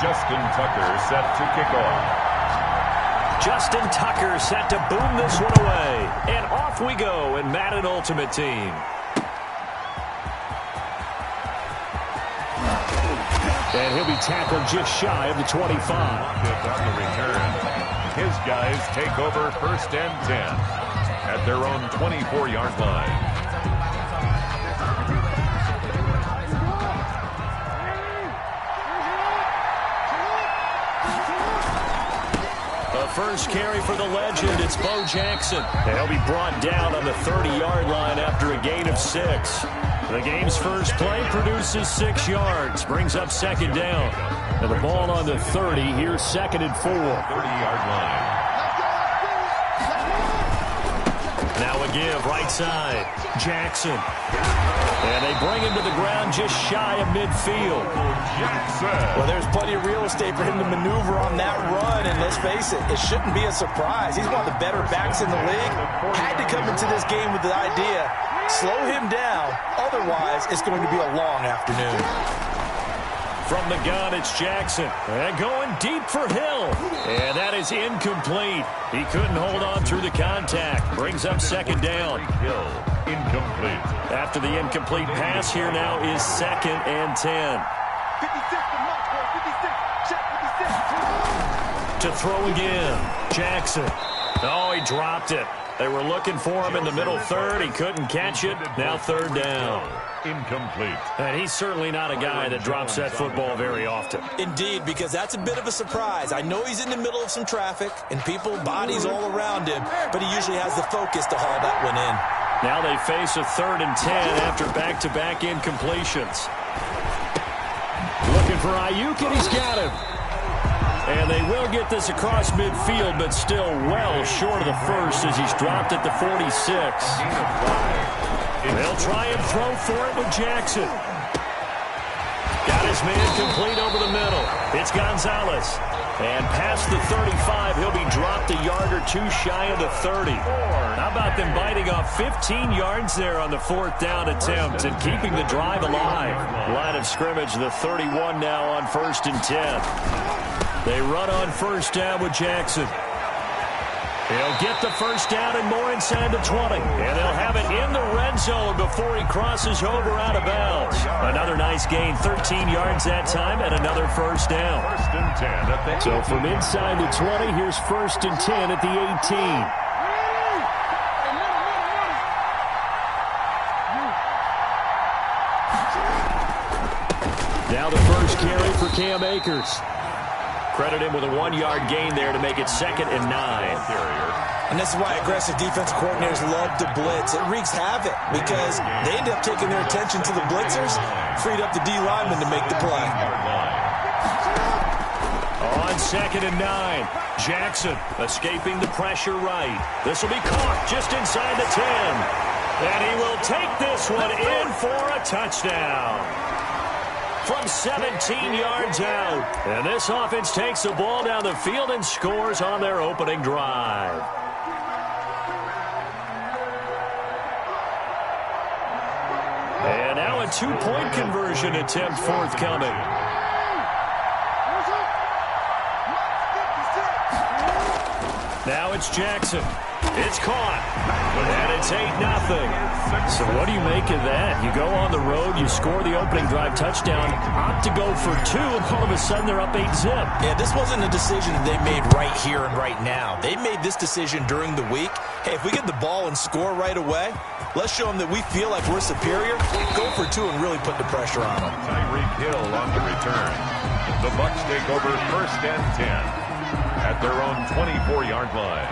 Justin Tucker set to kick off. Justin Tucker set to boom this one away. And off we go in Madden Ultimate Team. And he'll be tackled just shy of the 25. On the return, his guys take over 1st and 10 at their own 24-yard line. First carry for the legend, it's Bo Jackson. He'll be brought down on the 30-yard line after a gain of 6. The game's first play produces 6 yards, brings up 2nd down. And the ball on the 30, here's 2nd and 4. 30-yard line. Now a give, right side, Jackson. And they bring him to the ground just shy of midfield. Well, there's plenty of real estate for him to maneuver on that run, and let's face it, it shouldn't be a surprise. He's one of the better backs in the league. Had to come into this game with the idea, slow him down, otherwise it's going to be a long afternoon. From the gun, it's Jackson. And going deep for Hill. And that is incomplete. He couldn't hold on through the contact. Brings up 2nd down. Hill, incomplete. After the incomplete pass, here now is 2nd and 10. 56. To throw again. Jackson. Oh, he dropped it. They were looking for him in the middle third. He couldn't catch it. Now 3rd down. Incomplete. And he's certainly not a guy that drops that football very often. Indeed, because that's a bit of a surprise. I know he's in the middle of some traffic and people, bodies all around him, but he usually has the focus to haul that one in. Now they face a 3rd and 10 after back-to-back incompletions. Looking for Ayuk, and he's got him. And they will get this across midfield, but still well short of the first as he's dropped at the 46. They'll try and throw for it with Jackson. Got his man complete over the middle. It's Gonzalez. And past the 35, he'll be dropped a yard or 2 shy of the 30. How about them biting off 15 yards there on the 4th down attempt and keeping the drive alive? Line of scrimmage, the 31 now on 1st and 10. They run on 1st down with Jackson. He'll get the 1st down and more inside the 20. And they'll have it in the red zone before he crosses over out of bounds. Another nice gain, 13 yards that time, and another 1st down. 1st and 10 at the So from inside the 20, here's 1st and 10 at the 18. Now the first carry for Cam Akers. Credit him with a 1-yard gain there to make it 2nd and 9. And this is why aggressive defensive coordinators love to blitz. It wreaks havoc because they end up taking their attention to the blitzers, freed up the D lineman to make the play. On 2nd and 9, Jackson escaping the pressure right. This will be caught just inside the 10. And he will take this one in for a touchdown. From 17 yards out. And this offense takes the ball down the field and scores on their opening drive. And now a 2-point conversion attempt forthcoming. Now it's Jackson. It's caught. And it's 8-0. So what do you make of that? You go on the road, you score the opening drive touchdown, opt to go for 2, and all of a sudden they're up 8-zip. Yeah, this wasn't a decision that they made right here and right now. They made this decision during the week. Hey, if we get the ball and score right away, let's show them that we feel like we're superior. Go for 2 and really put the pressure on them. Tyreek Hill on the return. The Bucs take over 1st and 10 at their own 24-yard line.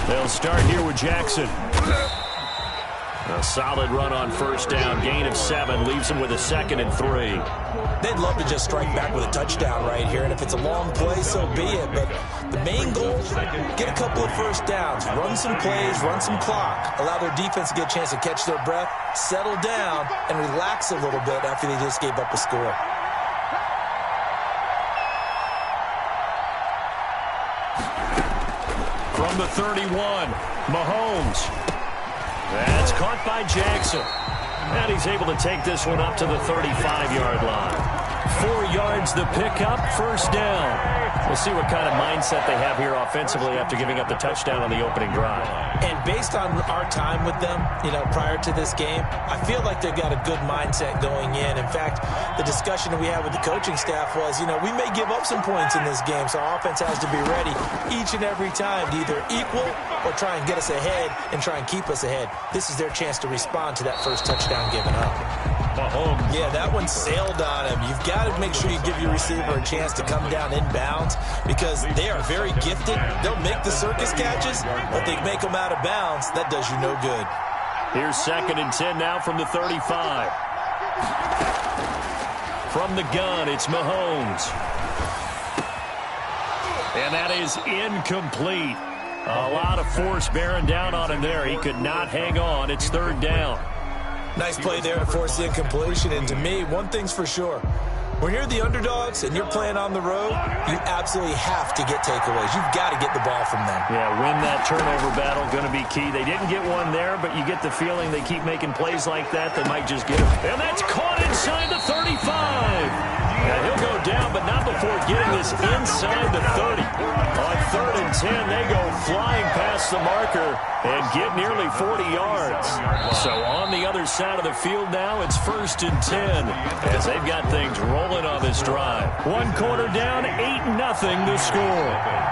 They'll start here with Jackson. A solid run on first down. Gain of 7 leaves him with a 2nd and 3. They'd love to just strike back with a touchdown right here, and if it's a long play, so be it. But the main goal, get a couple of first downs, run some plays, run some clock, allow their defense to get a chance to catch their breath, settle down, and relax a little bit after they just gave up a score. From the 31, Mahomes. That's caught by Jackson. And he's able to take this one up to the 35-yard line. 4 yards the pickup, first down. We'll see what kind of mindset they have here offensively after giving up the touchdown on the opening drive. And based on our time with them, prior to this game, I feel like they've got a good mindset going in. In fact, the discussion that we had with the coaching staff was, we may give up some points in this game, so our offense has to be ready each and every time to either equal or try and get us ahead and try and keep us ahead. This is their chance to respond to that first touchdown given up. Mahomes. Yeah, that one sailed on him. You've got to make sure you give your receiver a chance to come down inbounds because they are very gifted. They'll make the circus catches, but they make them out of bounds. That does you no good. Here's 2nd and 10 now from the 35. From the gun, it's Mahomes. And that is incomplete. A lot of force bearing down on him there. He could not hang on. It's 3rd down. Nice play there to force the incompletion. And to me, one thing's for sure. When you're the underdogs and you're playing on the road, you absolutely have to get takeaways. You've got to get the ball from them. Yeah, win that turnover battle, going to be key. They didn't get one there, but you get the feeling they keep making plays like that, they might just get it. And that's caught inside the 35. And he'll go down, but not before getting this inside the 30. On 3rd and 10, they go flying past the marker and get nearly 40 yards. So on the other side of the field now, it's 1st and 10 as they've got things rolling on this drive. 1 quarter down, 8-0 the score.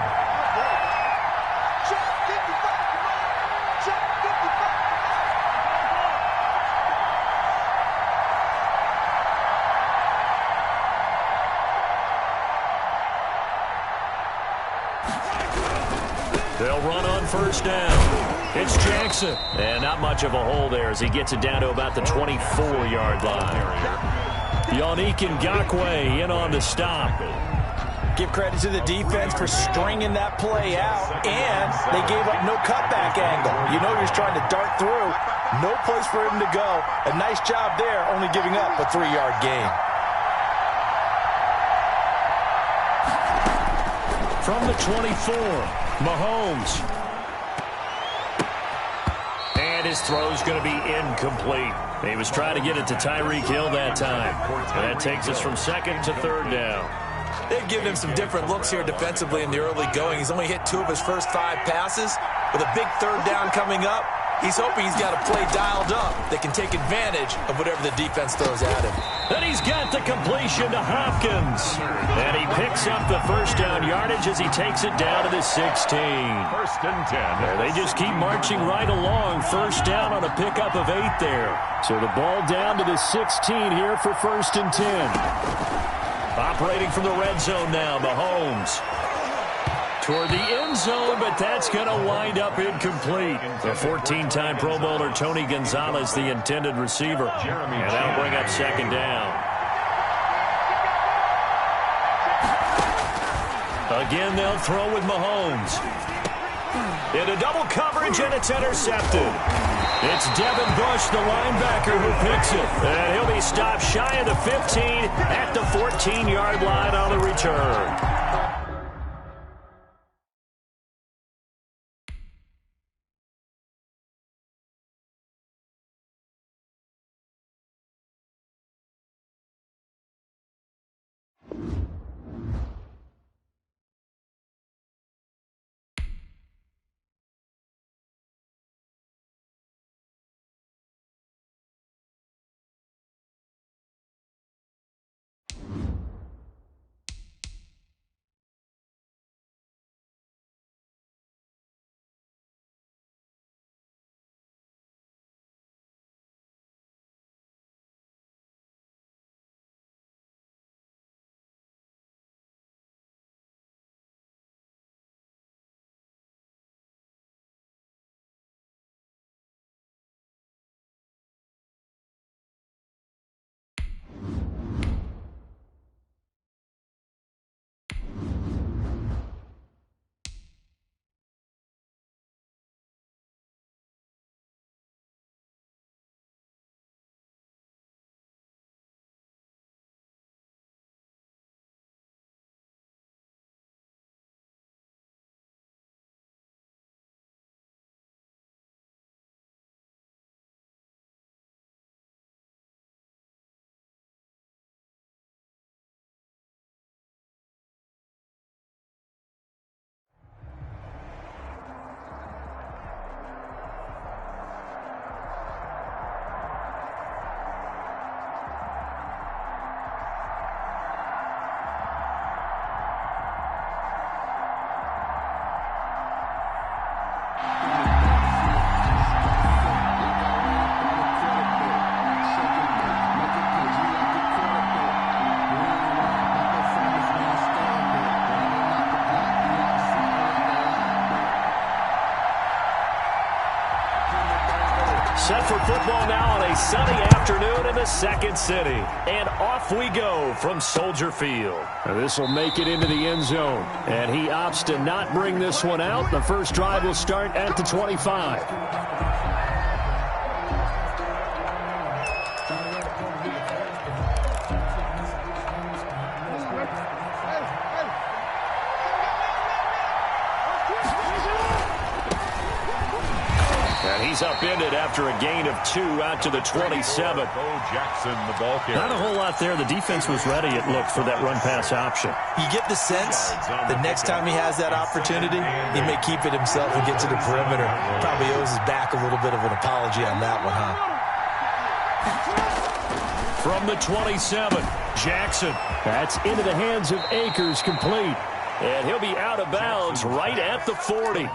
They'll run on first down. It's Jackson. And not much of a hole there as he gets it down to about the 24-yard line. Yannick Ngakoue in on the stop. Give credit to the defense for stringing that play out, and they gave up no cutback angle. He was trying to dart through. No place for him to go. A nice job there, only giving up a 3-yard gain. From the 24, Mahomes. And his throw's going to be incomplete. He was trying to get it to Tyreek Hill that time. And that takes us from 2nd to 3rd down. They've given him some different looks here defensively in the early going. He's only hit 2 of his first 5 passes. With a big 3rd down coming up, he's hoping he's got a play dialed up that can take advantage of whatever the defense throws at him. And he's got the completion to Hopkins. And he picks up the first down yardage as he takes it down to the 16. 1st and 10. They just keep marching right along. First down on a pickup of 8 there. So the ball down to the 16 here for 1st and 10. Operating from the red zone now, Mahomes. Toward the end zone, but that's going to wind up incomplete. The 14-time Pro Bowler Tony Gonzalez, the intended receiver. And that'll bring up 2nd down. Again, they'll throw with Mahomes. Into double coverage, and it's intercepted. It's Devin Bush, the linebacker, who picks it. And he'll be stopped shy of the 15 at the 14-yard line on the return. set for football now on a sunny afternoon in the second city. And off we go from Soldier Field. This will make it into the end zone. And he opts to not bring this one out. The first drive will start at the 25. He's upended after a gain of 2 out to the 27. Bo Jackson, the ball carrier. Not a whole lot there. The defense was ready, it looked, for that run-pass option. You get the sense the next time he has that opportunity, he may keep it himself and get to the perimeter. Probably owes his back a little bit of an apology on that one, huh? From the 27, Jackson. That's into the hands of Akers, complete. And he'll be out of bounds right at the 40.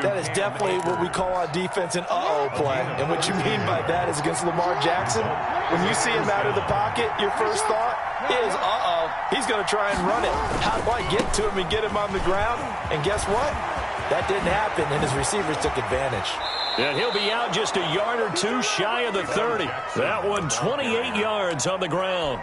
That is definitely what we call on defense an uh-oh play. And what you mean by that is against Lamar Jackson, when you see him out of the pocket, your first thought is, uh-oh, he's going to try and run it. How do I get to him and get him on the ground? And guess what? That didn't happen, and his receivers took advantage. And he'll be out just a yard or two shy of the 30. That one 28 yards on the ground.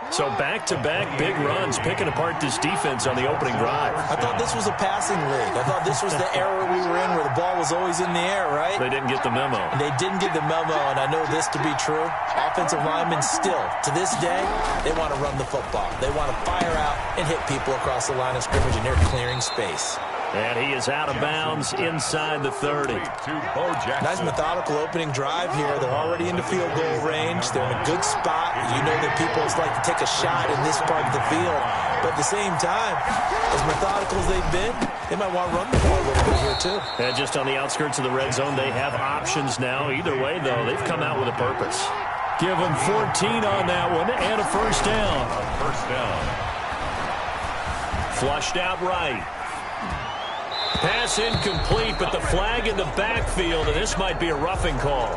So back-to-back big runs picking apart this defense on the opening drive. I thought this was a passing league. I thought this was the era we were in where the ball was always in the air, right? They didn't get the memo. They didn't get the memo, and I know this to be true. Offensive linemen still, to this day, they want to run the football. They want to fire out and hit people across the line of scrimmage, and they're clearing space. And he is out of bounds inside the 30. Nice methodical opening drive here. They're already into field goal range. They're in a good spot. You know that people like to take a shot in this part of the field. But at the same time, as methodical as they've been, they might want to run the ball a little bit here too. And just on the outskirts of the red zone, they have options now. Either way, though, they've come out with a purpose. Give them 14 on that one and a first down. First down. Flushed out right. Pass incomplete, but the flag in the backfield, and this might be a roughing call.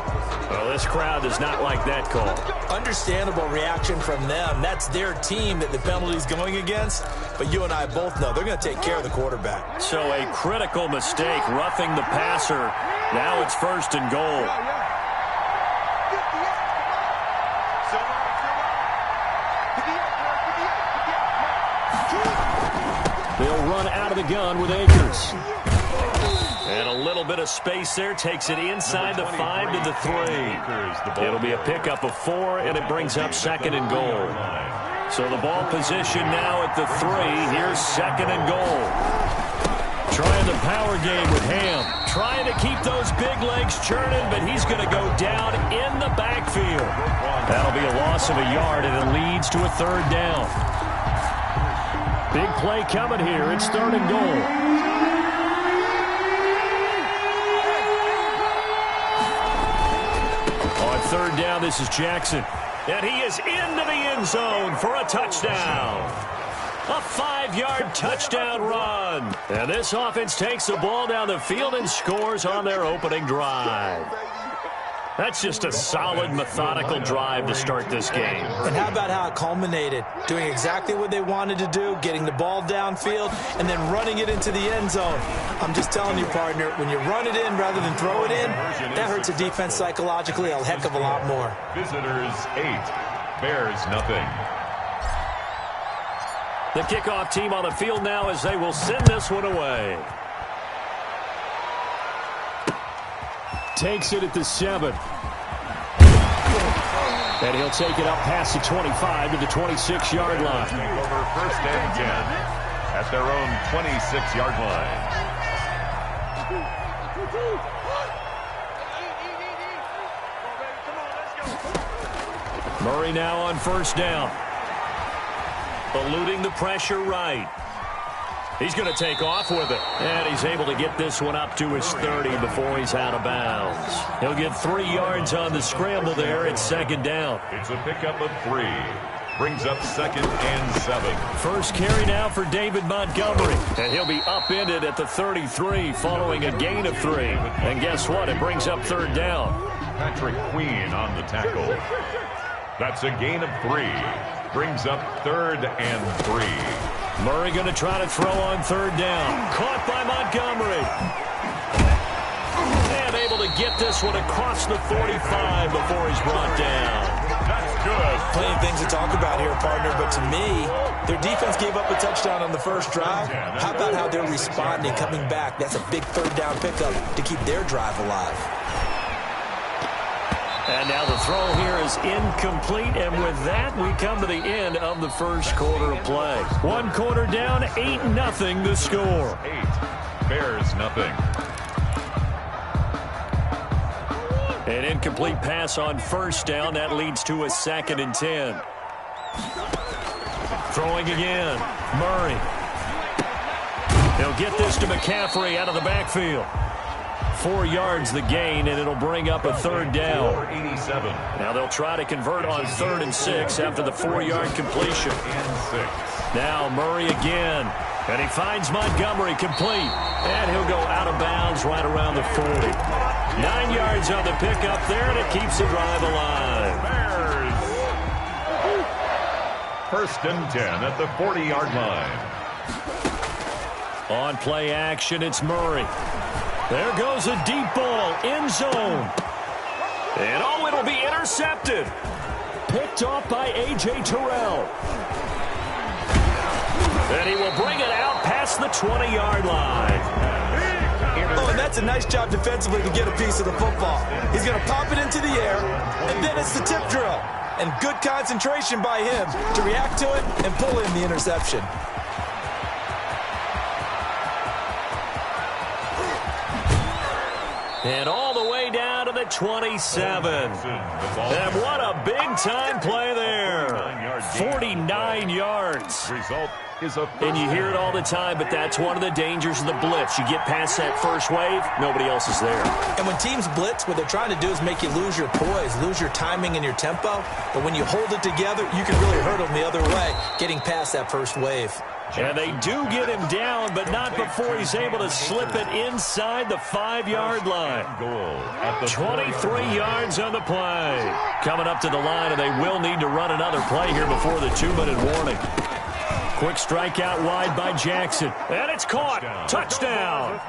Well, this crowd does not like that call. Understandable reaction from them. That's their team that the penalty's going against, but you and I both know they're going to take care of the quarterback. So a critical mistake, roughing the passer. Now it's first and goal. They'll run out of the gun with Akers. And a little bit of space there takes it inside the 5 to the 3. It'll be a pickup of 4, and it brings up second and goal. So the ball position now at the 3. Here's second and goal. Trying the power game with Ham. Trying to keep those big legs churning, but he's going to go down in the backfield. That'll be a loss of a yard, and it leads to a third down. Big play coming here. It's third and goal. On third down, this is Jackson. And he is into the end zone for a touchdown. A 5-yard touchdown run. And this offense takes the ball down the field and scores on their opening drive. That's just a solid, methodical drive to start this game. And how about how it culminated? Doing exactly what they wanted to do, getting the ball downfield, and then running it into the end zone. I'm just telling you, partner, when you run it in rather than throw it in, that hurts a defense psychologically a heck of a lot more. Visitors 8, Bears nothing. The kickoff team on the field now as they will send this one away. Takes it at the 7. And he'll take it up past the 25 to the 26-yard line. Over first and 10 at their own 26-yard line. Murray now on first down. Eluding the pressure right. He's going to take off with it. And he's able to get this one up to his 30 before he's out of bounds. He'll get 3 yards on the scramble there. It's second down. It's a pickup of 3. Brings up second and 7. First carry now for David Montgomery. And he'll be upended at the 33 following a gain of 3. And guess what? It brings up third down. Patrick Queen on the tackle. That's a gain of 3. Brings up third and 3. Murray going to try to throw on third down. Caught by Montgomery. And able to get this one across the 45 before he's brought down. That's good. Plenty of things to talk about here, partner, but to me, their defense gave up a touchdown on the first drive. How about how they're responding, coming back? That's a big third down pickup to keep their drive alive. And now the throw here is incomplete, and with that, we come to the end of the first quarter of play. 1 quarter down, 8-0 the score. 8, Bears nothing. An incomplete pass on first down. That leads to a 2nd and 10. Throwing again. Murray. He'll get this to McCaffrey out of the backfield. 4 yards the gain, and it'll bring up a 3rd down. 487. Now they'll try to convert on 3rd and 6 after the 4-yard completion. And 6. Now Murray again. And he finds Montgomery complete. And he'll go out of bounds right around the 40. 9 yards on the pickup there, and it keeps the drive alive. Bears. 1st and 10 at the 40-yard line. On play action, it's Murray. There goes a deep ball, end zone. And oh, it'll be intercepted. Picked off by A.J. Terrell. And he will bring it out past the 20-yard line. Oh, and that's a nice job defensively to get a piece of the football. He's going to pop it into the air, and then it's the tip drill. And good concentration by him to react to it and pull in the interception. And all the way down to the 27. And what a big-time play there. 49 yards. Result is a And you hear it all the time, but that's one of the dangers of the blitz. You get past that first wave, nobody else is there. And when teams blitz, what they're trying to do is make you lose your poise, lose your timing and your tempo. But when you hold it together, you can really hurt them the other way, getting past that first wave. And they do get him down, but not before he's able to slip it inside the 5-yard line. goal at the 23 yards on the play. Coming up to the line, and they will need to run another play here before the 2-minute warning. Quick strike out wide by Jackson. And it's caught. Touchdown.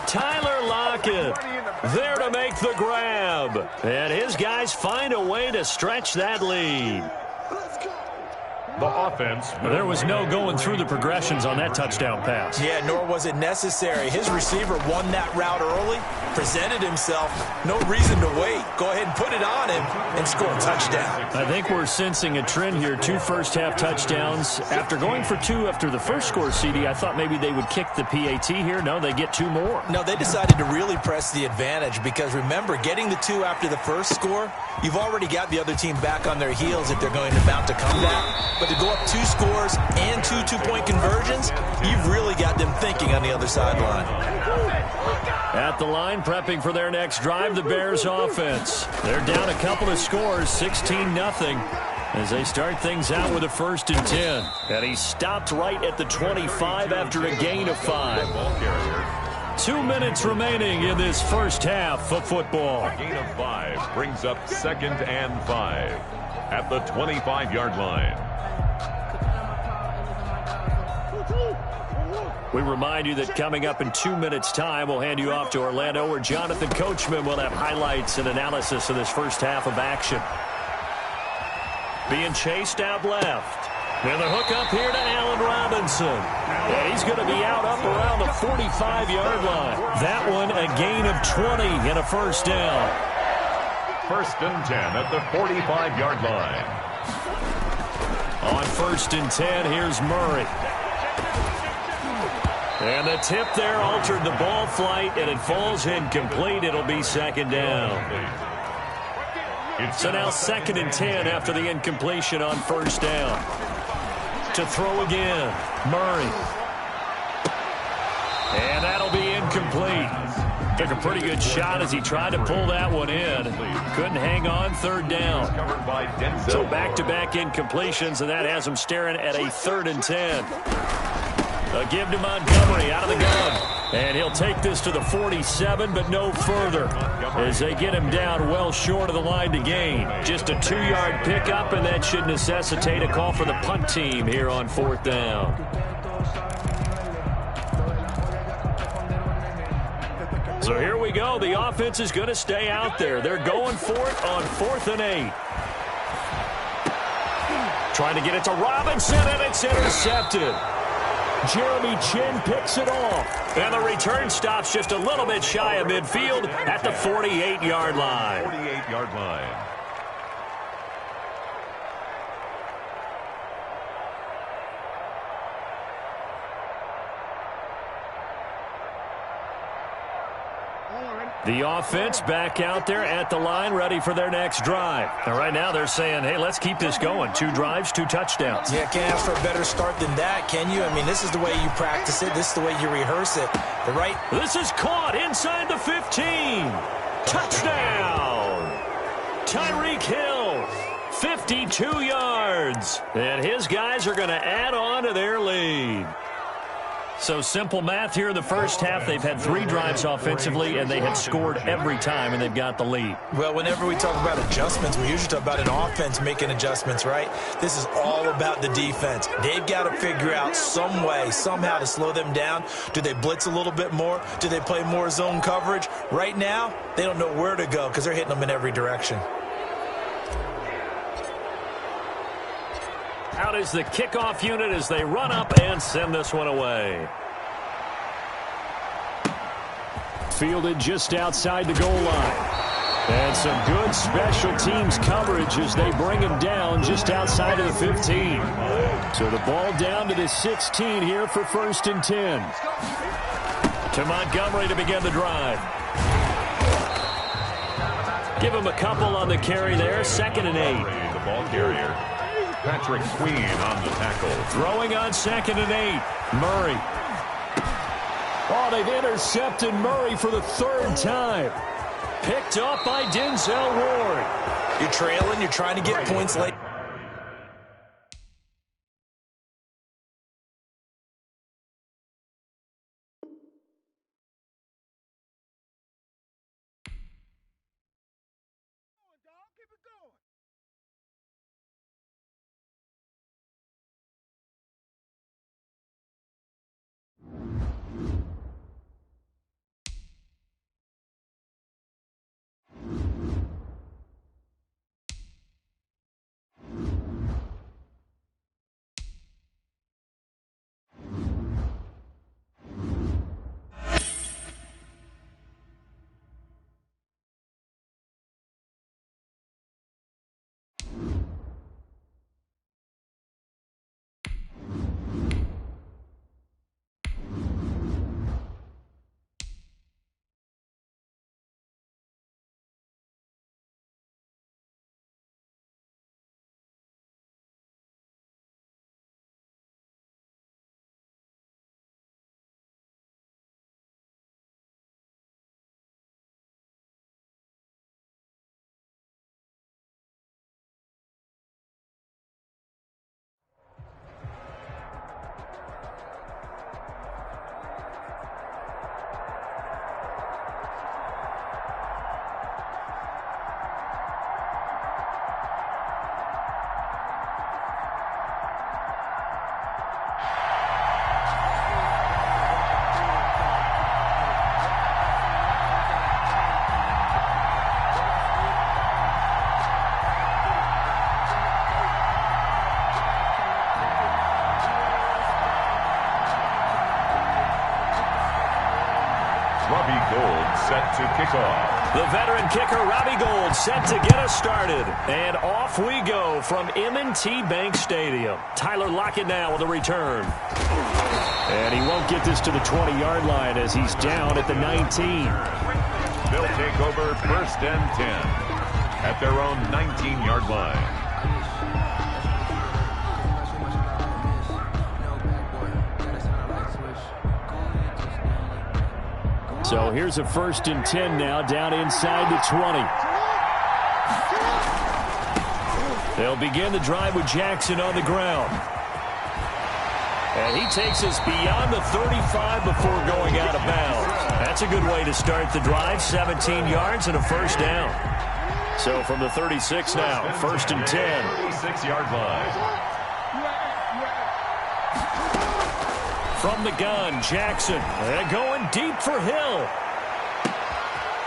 Tyler Lockett there to make the grab. And his guys find a way to stretch that lead. The offense. There was no going through the progressions on that touchdown pass. Yeah, nor was it necessary. His receiver won that route early, presented himself. No reason to wait. Go ahead and put it on him and score a touchdown. I think we're sensing a trend here. 2 first-half touchdowns. After going for 2 after the first score, CD, I thought maybe they would kick the PAT here. No, they get 2 more. No, they decided to really press the advantage because, remember, getting the 2 after the first score, you've already got the other team back on their heels if they're going to mount a comeback. But to go up 2 scores and 2 two-point conversions, you've really got them thinking on the other sideline. At the line, prepping for their next drive, the Bears offense. They're down a couple of scores, 16-0, as they start things out with a 1st and 10. And he stopped right at the 25 after a gain of 5. 2 minutes remaining in this first half of football. A gain of 5 brings up 2nd and 5 at the 25-yard line. We remind you that coming up in 2 minutes' time, we'll hand you off to Orlando, where Jonathan Coachman will have highlights and analysis of this first half of action. Being chased out left. And the hook up here to Allen Robinson. And he's going to be out up around the 45-yard line. That one a gain of 20 and a 1st down. 1st and 10 at the 45-yard line. On 1st and 10, here's Murray. And the tip there altered the ball flight, and it falls incomplete. It'll be 2nd down. So now 2nd and 10 after the incompletion on 1st down. To throw again, Murray. And that'll be incomplete. Took a pretty good shot as he tried to pull that one in. Couldn't hang on, 3rd down. So back-to-back incompletions, and that has him staring at a 3rd and 10. A give to Montgomery out of the gun. And he'll take this to the 47, but no further, as they get him down well short of the line to gain. Just a 2-yard pickup, and that should necessitate a call for the punt team here on 4th down. So here we go. The offense is going to stay out there. They're going for it on 4th and 8. Trying to get it to Robinson, and it's intercepted. Jeremy Chinn picks it off. And the return stops just a little bit shy of midfield at the 48-yard line. 48-yard line. The offense back out there at the line, ready for their next drive. And right now they're saying, hey, let's keep this going. 2 drives, 2 touchdowns. Yeah, can't ask for a better start than that, can you? I mean, this is the way you practice it. This is the way you rehearse it. This is caught inside the 15. Touchdown! Tyreek Hill, 52 yards. And his guys are going to add on to their lead. So simple math here in the first half. They've had 3 drives offensively, and they had scored every time, and they've got the lead. Well, whenever we talk about adjustments, we usually talk about an offense making adjustments, right? This is all about the defense. They've got to figure out some way, somehow to slow them down. Do they blitz a little bit more? Do they play more zone coverage? Right now, they don't know where to go because they're hitting them in every direction. Out is the kickoff unit as they run up and send this one away. Fielded just outside the goal line. And some good special teams coverage as they bring him down just outside of the 15. So the ball down to the 16 here for 1st and 10. To Montgomery to begin the drive. Give him a couple on the carry there. 2nd and 8. The ball carrier. Patrick Queen on the tackle. Throwing on 2nd and 8. Murray. Oh, they've intercepted Murray for the 3rd time. Picked up by Denzel Ward. You're trailing. You're trying to get points late. Robbie Gould set to kick off. The veteran kicker, Robbie Gould, set to get us started. And off we go from M&T Bank Stadium. Tyler Lockett now with a return. And he won't get this to the 20-yard line as he's down at the 19. They'll take over 1st and 10 at their own 19-yard line. So here's a 1st and 10 now, down inside the 20. They'll begin the drive with Jackson on the ground. And he takes us beyond the 35 before going out of bounds. That's a good way to start the drive, 17 yards and a 1st down. So from the 36 now, 1st and 10. 36-yard line. From the gun, Jackson. And going deep for Hill.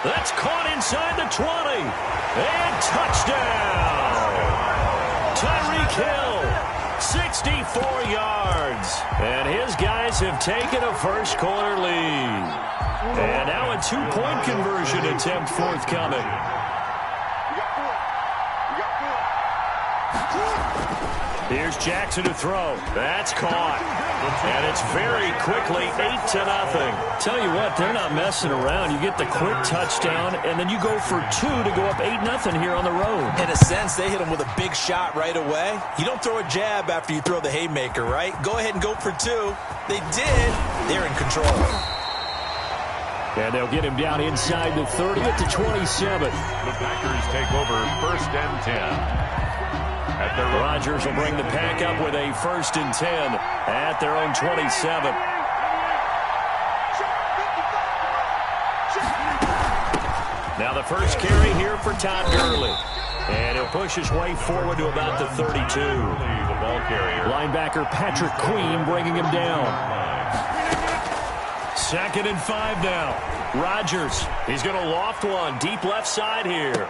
That's caught inside the 20. And touchdown. Tyreek Hill, 64 yards. And his guys have taken a first-quarter lead. And now a two-point conversion attempt forthcoming. Here's Jackson to throw. That's caught. And it's very quickly 8-0. Tell you what, they're not messing around. You get the quick touchdown, and then you go for 2 to go up 8-0 here on the road. In a sense, they hit him with a big shot right away. You don't throw a jab after you throw the haymaker, right? Go ahead and go for 2. They did. They're in control. And they'll get him down inside the 30 at the 27. The Packers take over 1st and 10. Rodgers will bring the pack up with a 1st and 10 at their own 27. Now the first carry here for Todd Gurley. And he'll push his way forward to about the 32. The ball carrier. Linebacker Patrick Queen bringing him down. 2nd and 5 now. Rodgers, he's going to loft one deep left side here.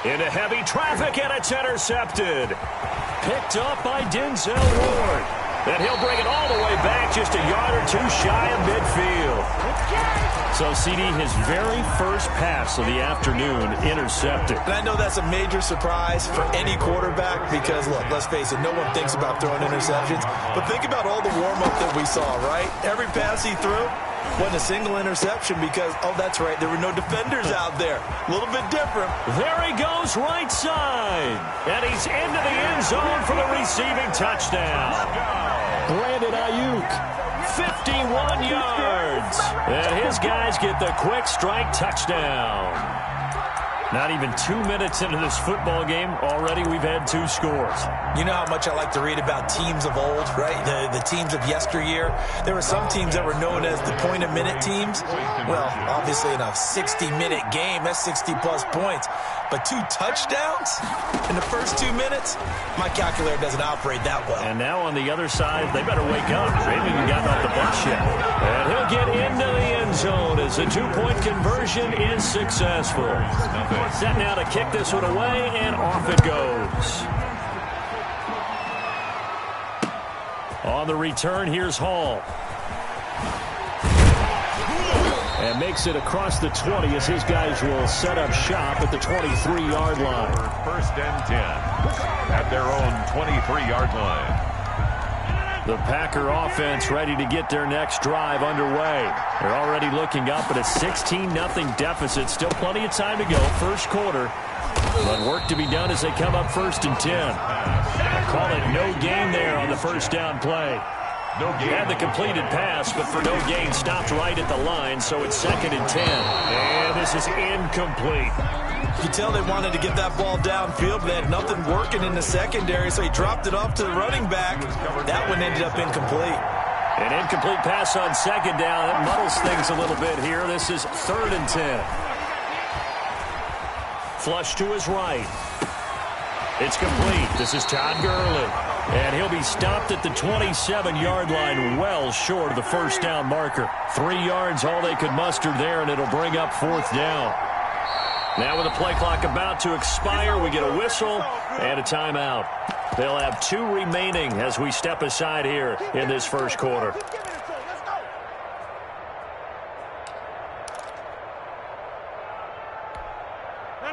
Into heavy traffic, and it's intercepted. Picked up by Denzel Ward. And he'll bring it all the way back, just a yard or 2 shy of midfield. So, CD, his very first pass of the afternoon intercepted. And I know that's a major surprise for any quarterback because, look, let's face it, no one thinks about throwing interceptions. But think about all the warm-up that we saw, right? Every pass he threw wasn't a single interception because, oh, that's right, there were no defenders out there. A little bit different. There he goes right side. And he's into the end zone for the receiving touchdown. Brandon Ayuk, 51 yards. And his guys get the quick strike touchdown. Not even 2 minutes into this football game, already we've had 2 scores. You know how much I like to read about teams of old, right? The teams of yesteryear. There were some teams that were known as the point-a-minute teams. Well, obviously in a 60-minute game, that's 60-plus points. But 2 touchdowns in the first 2 minutes? My calculator doesn't operate that well. And now on the other side, they better wake up. They haven't even gotten off the bus yet. And he'll get into the end zone as the 2-point conversion is successful. Set now to kick this one away, and off it goes. On the return, here's Hall. And makes it across the 20 as his guys will set up shop at the 23-yard line. 1st and 10 at their own 23-yard line. The Packer offense ready to get their next drive underway. They're already looking up at a 16-0 deficit. Still plenty of time to go, first quarter. But work to be done as they come up 1st and 10. I call it no gain there on the first down play. No gain. Had the completed pass, but for no gain, stopped right at the line, so it's 2nd and 10. And this is incomplete. You can tell they wanted to get that ball downfield, but they had nothing working in the secondary, so he dropped it off to the running back. That one ended up incomplete. An incomplete pass on 2nd down. That muddles things a little bit here. This is 3rd and 10. Flush to his right. It's complete. This is Todd Gurley. And he'll be stopped at the 27-yard line, well short of the first down marker. 3 yards, all they could muster there, and it'll bring up 4th down. Now with the play clock about to expire, we get a whistle and a timeout. They'll have 2 remaining as we step aside here in this first quarter.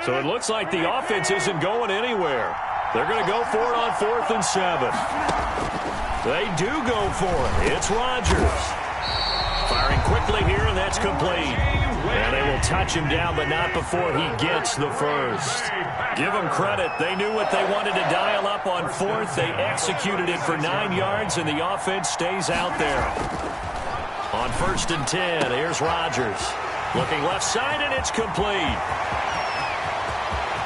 So it looks like the offense isn't going anywhere. They're going to go for it on 4th and 7. They do go for it. It's Rodgers. Firing quickly here, and that's complete. And they will touch him down, but not before he gets the first. Give them credit. They knew what they wanted to dial up on 4th. They executed it for 9 yards, and the offense stays out there. On 1st and 10, here's Rodgers. Looking left side, and it's complete.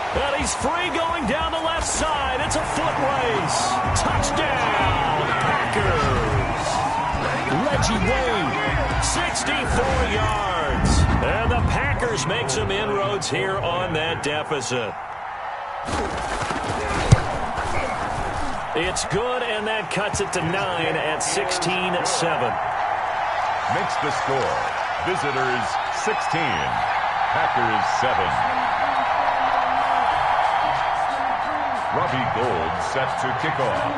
And he's free going down the left side. It's a foot race. Touchdown, Packers. Reggie Wayne, 64 yards. And the Packers make some inroads here on that deficit. It's good, and that cuts it to 9 at 16-7. Makes the score. Visitors 16. Packers 7. Robbie Gould set to kick off.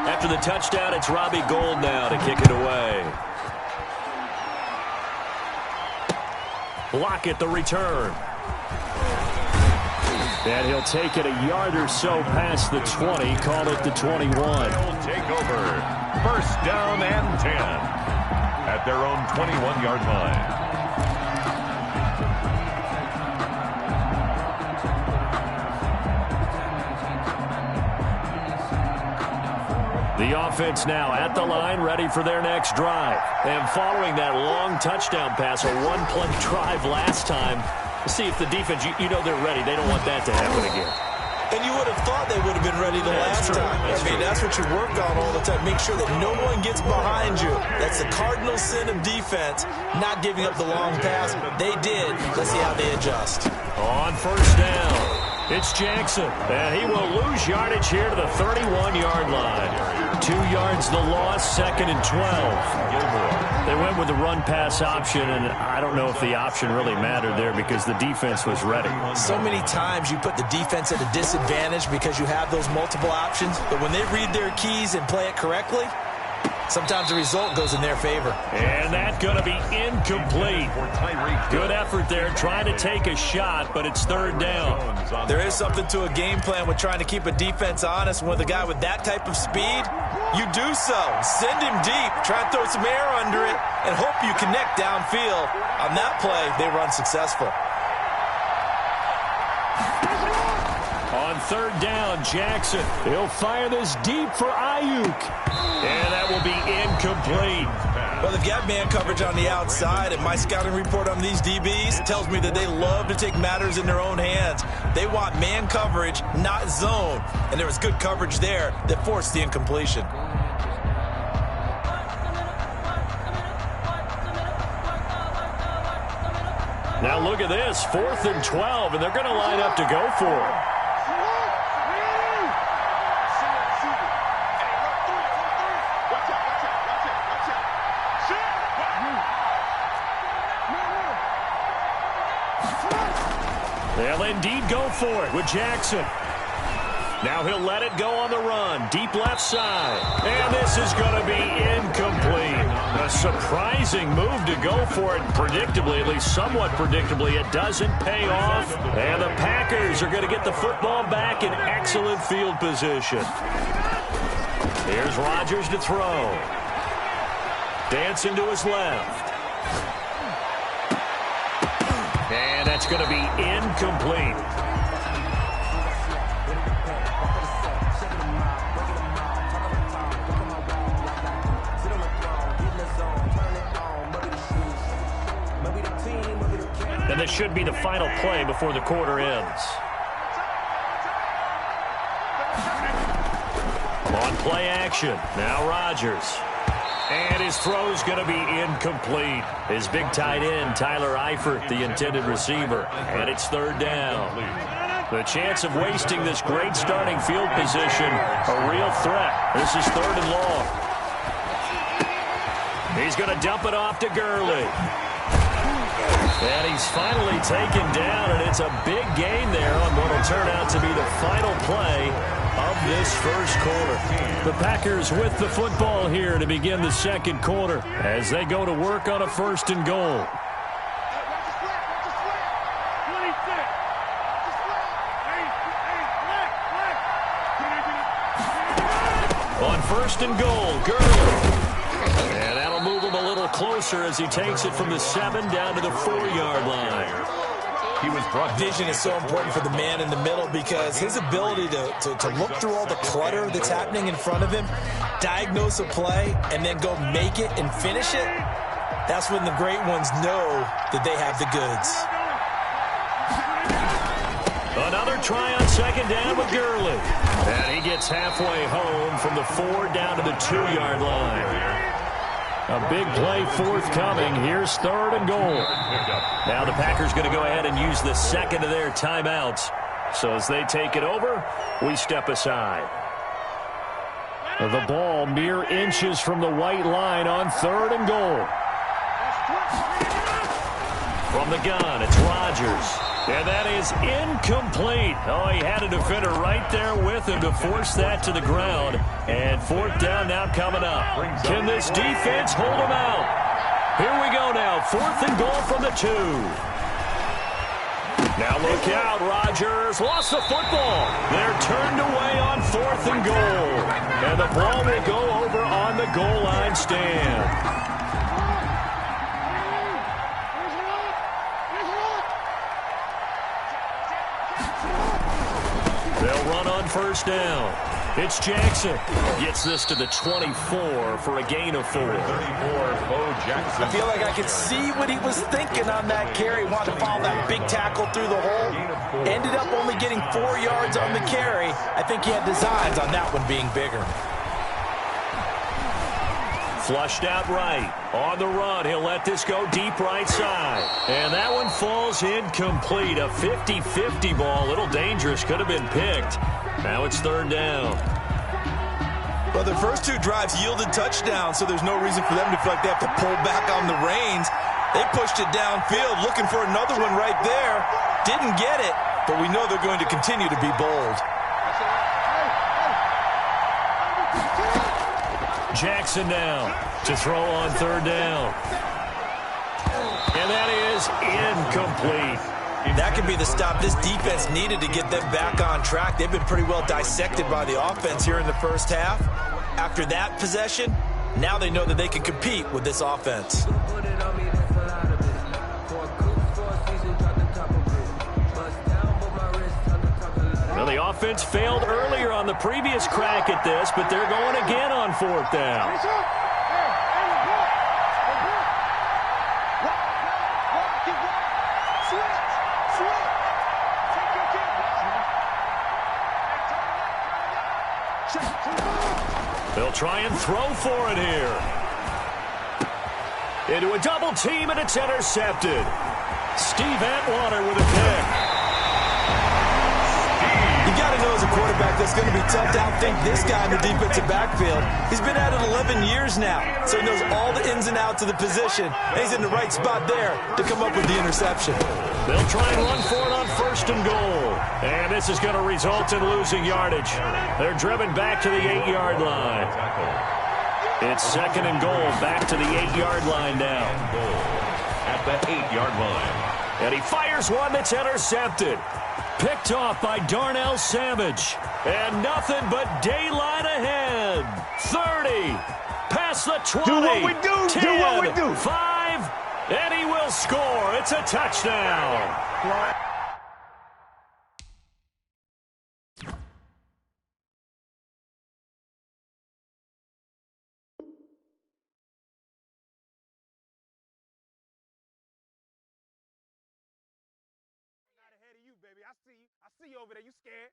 After the touchdown, it's Robbie Gould now to kick it away. Lockett the return. And he'll take it a yard or so past the 20, call it the 21. They'll take over. First down and 10 at their own 21-yard line. The offense now at the line, ready for their next drive. And following that long touchdown pass, a one-play drive last time, see if the defense, you know they're ready. They don't want that to happen again. And you would have thought they would have been ready the last time. That's what you work on all the time. Make sure that no one gets behind you. That's the cardinal sin of defense, not giving up the long pass. They did. Let's see how they adjust. On first down, it's Jackson. And he will lose yardage here to the 31-yard line. 2 yards the loss, 2nd and 12. They went with the run-pass option, and I don't know if the option really mattered there because the defense was ready. So many times you put the defense at a disadvantage because you have those multiple options, but when they read their keys and play it correctly, sometimes the result goes in their favor. And that's going to be incomplete. Good effort there, trying to take a shot, but it's third down. There is something to a game plan with trying to keep a defense honest. With a guy with that type of speed, you do so. Send him deep, try and throw some air under it, and hope you connect downfield. On that play, they run successful. On third down, Jackson. He'll fire this deep for Ayuk. And that will be incomplete. Well, they've got man coverage on the outside, and my scouting report on these DBs tells me that they love to take matters in their own hands. They want man coverage, not zone. And there was good coverage there that forced the incompletion. Now look at this, 4th and 12, and they're going to line up to go for it. They'll indeed go for it with Jackson. Now he'll let it go on the run. Deep left side. And this is going to be incomplete. A surprising move to go for it predictably, at least somewhat predictably. It doesn't pay off. And the Packers are going to get the football back in excellent field position. Here's Rodgers to throw. Dancing to his left. And that's going to be incomplete. And this should be the final play before the quarter ends. On play action, now Rodgers. And his throw's going to be incomplete. His big tight end, Tyler Eifert, the intended receiver. And it's third down. The chance of wasting this great starting field position, a real threat. This is 3rd and long. He's going to dump it off to Gurley. And he's finally taken down, and it's a big gain there on what will turn out to be the final play of this first quarter. The Packers with the football here to begin the second quarter as they go to work on a 1st and goal. On 1st and goal, Gurley. And that'll move him a little closer as he takes it from the 7 down to the 4-yard line. Vision is so important for the man in the middle because his ability to look through all the clutter that's happening in front of him, diagnose a play, and then go make it and finish it, that's when the great ones know that they have the goods. Another try on 2nd down with Gurley. And he gets halfway home from the 4 down to the 2-yard line. A big play forthcoming. Here's 3rd and goal. Now the Packers going to go ahead and use the second of their timeouts. So as they take it over, we step aside. The ball mere inches from the white line on 3rd and goal. From the gun, it's Rodgers. And that is incomplete. Oh, he had a defender right there with him to force that to the ground. And fourth down now coming up. Can this defense hold him out? Here we go now. 4th and goal from the 2. Now look out, Rodgers lost the football. They're turned away on 4th and goal. And the ball will go over on the goal line stand. They'll run on 1st down. It's Jackson. Gets this to the 24 for a gain of 4. 34, Bo Jackson. I feel like I could see what he was thinking on that carry. Wanted to follow that big tackle through the hole. Ended up only getting 4 yards on the carry. I think he had designs on that one being bigger. Flushed out right. On the run, he'll let this go deep right side. And that one falls incomplete. A 50-50 ball. A little dangerous. Could have been picked. Now it's 3rd down. Well, their first 2 drives yielded touchdowns, so there's no reason for them to feel like they have to pull back on the reins. They pushed it downfield, looking for another one right there. Didn't get it, but we know they're going to continue to be bold. Jackson now to throw on 3rd down. And that is incomplete. That could be the stop this defense needed to get them back on track. They've been pretty well dissected by the offense here in the first half. After that possession, now they know that they can compete with this offense. Well, the offense failed earlier on the previous crack at this, but they're going again on 4th down. They'll try and throw for it here. Into a double team, and it's intercepted. Steve Atwater with a pick. You got to know as a quarterback that's going to be tough to outthink this guy in the defensive backfield. He's been at it 11 years now, so he knows all the ins and outs of the position. And he's in the right spot there to come up with the interception. They'll try and run for it on 1st and goal. And this is going to result in losing yardage. They're driven back to the 8-yard line. It's 2nd and goal, back to the 8-yard line now. At the 8-yard line. And he fires one that's intercepted. Picked off by Darnell Savage. And nothing but daylight ahead. 30. Past the 20. Do what we do. 10, Do what we do. 5. And he will score. It's a touchdown. Ahead of you, baby. I see you. I see you over there. You scared?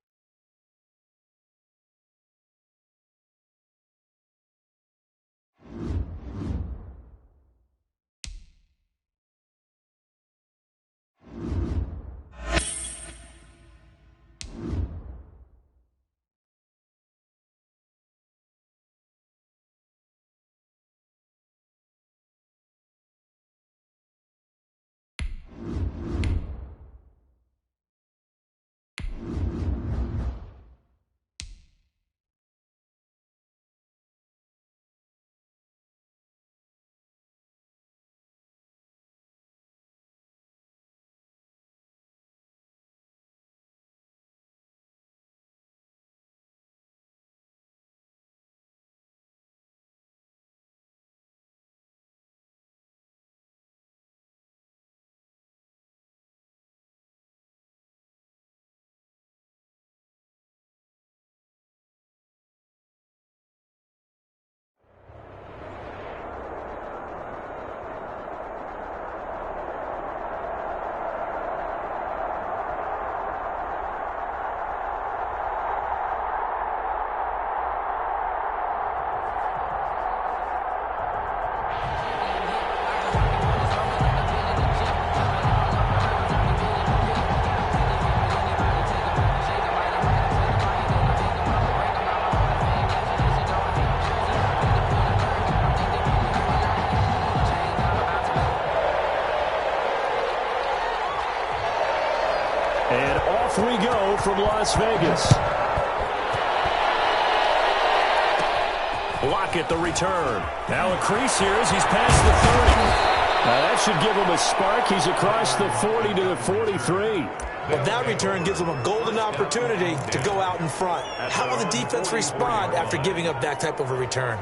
Off we go from Las Vegas. Lockett the return. Now a crease here as he's past the 30. Now that should give him a spark. He's across the 40 to the 43. Well, that return gives them a golden opportunity to go out in front. How will the defense respond after giving up that type of a return?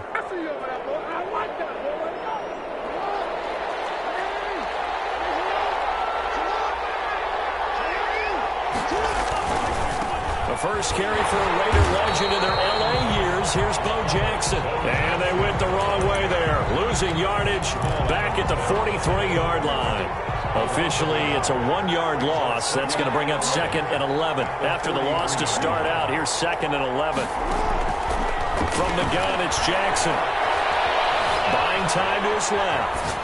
The first carry for a Raider legend in their L.A. years. Here's Bo Jackson. And they went the wrong way there. Losing yardage back at the 43-yard line. Officially, it's a 1-yard loss. That's going to bring up 2nd and 11. After the loss to start out, here's 2nd and 11. From the gun, it's Jackson. Buying time to his left.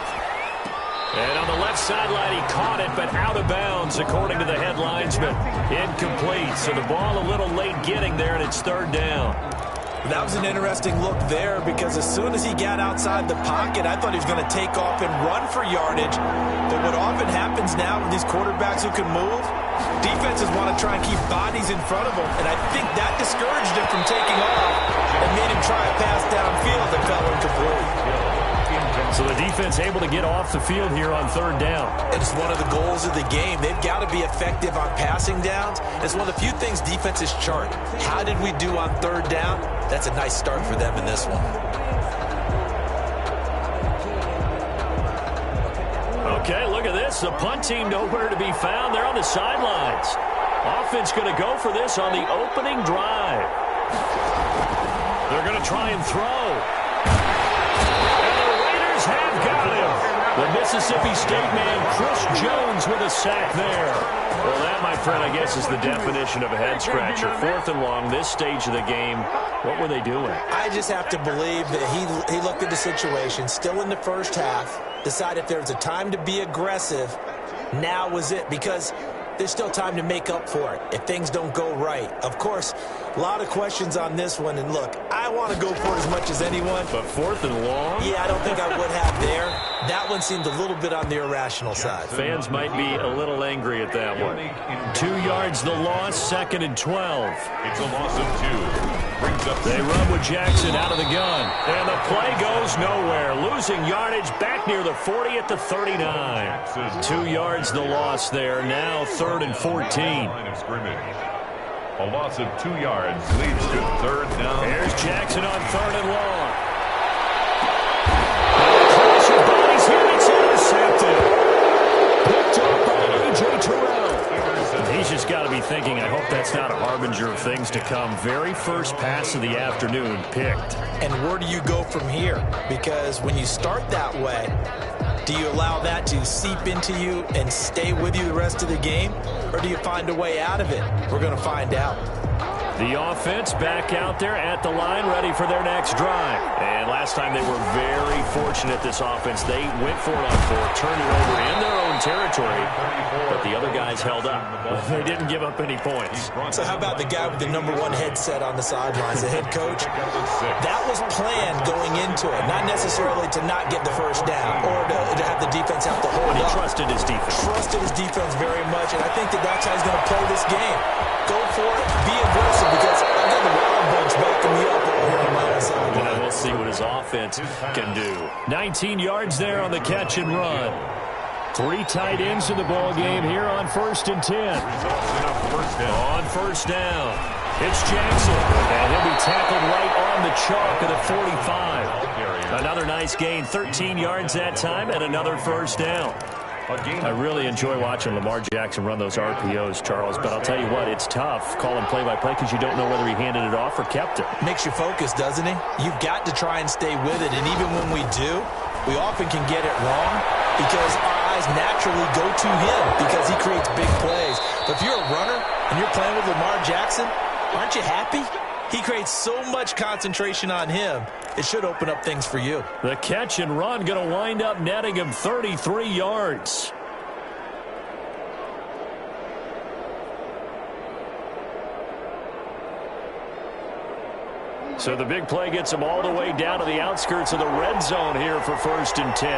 And on the left sideline, he caught it, but out of bounds, according to the head linesman. Incomplete, so the ball a little late getting there, and it's 3rd down. That was an interesting look there because as soon as he got outside the pocket, I thought he was going to take off and run for yardage. But what often happens now with these quarterbacks who can move, defenses want to try and keep bodies in front of them, and I think that discouraged him from taking off and made him try a pass downfield that fell incomplete. So the defense able to get off the field here on 3rd down. It's one of the goals of the game. They've got to be effective on passing downs. It's one of the few things defenses chart. How did we do on 3rd down? That's a nice start for them in this one. Okay, look at this. The punt team nowhere to be found. They're on the sidelines. Offense going to go for this on the opening drive. They're going to try and throw. Have got him. The Mississippi State man, Chris Jones, with a sack there. Well, that, my friend, I guess is the definition of a head-scratcher. 4th and long, this stage of the game. What were they doing? I just have to believe that he looked at the situation, still in the first half, decided if there was a time to be aggressive, now was it, because there's still time to make up for it if things don't go right. Of course, a lot of questions on this one, and look, I want to go for it as much as anyone. But 4th and long? Yeah, I don't think I would have there. That one seemed a little bit on the irrational side. Fans might be a little angry at that one. 2 yards the loss, 2nd and 12. It's a loss of 2. Brings up they run with Jackson out of the gun. And the play goes nowhere. Losing yardage back near the 40 at the 39. 2 yards the loss there. Now 3rd and 14. A loss of 2 yards leads to 3rd down. Here's Jackson on 3rd and long. Across your bodies here, it's intercepted. Picked up by A.J. Terrell. He's just got to be thinking, I hope that's not a harbinger of things to come. Very first pass of the afternoon picked. And where do you go from here? Because when you start that way, do you allow that to seep into you and stay with you the rest of the game? Or do you find a way out of it? We're going to find out. The offense back out there at the line, ready for their next drive. And last time they were very fortunate, this offense. They went for it on 4th, turned it over in their own territory, but the other guys held up. They didn't give up any points. So how about the guy with the #1 headset on the sidelines, the head coach? That was planned going into it, not necessarily to not get the first down or to have the defense have to hold But he up. trusted his defense. Trusted his defense very much, and I think that's how he's going to play this game. Go for it, be aggressive, because I've got the Wild Bunch backing me up over here on my own side. And we'll see what his offense can do. 19 yards there on the catch and run. 3 tight ends in the ball game here on 1st and 10. On 1st down, it's Jackson, and he'll be tackled right on the chalk of the 45. Another nice gain, 13 yards that time, and another 1st down. I really enjoy watching Lamar Jackson run those RPOs, Charles, but I'll tell you what, it's tough calling play-by-play because you don't know whether he handed it off or kept it. Makes you focus, doesn't he? You've got to try and stay with it, and even when we do, we often can get it wrong because our eyes naturally go to him because he creates big plays. But if you're a runner and you're playing with Lamar Jackson, aren't you happy? He creates so much concentration on him, it should open up things for you. The catch and run going to wind up netting him 33 yards. So the big play gets him all the way down to the outskirts of the red zone here for 1st and 10.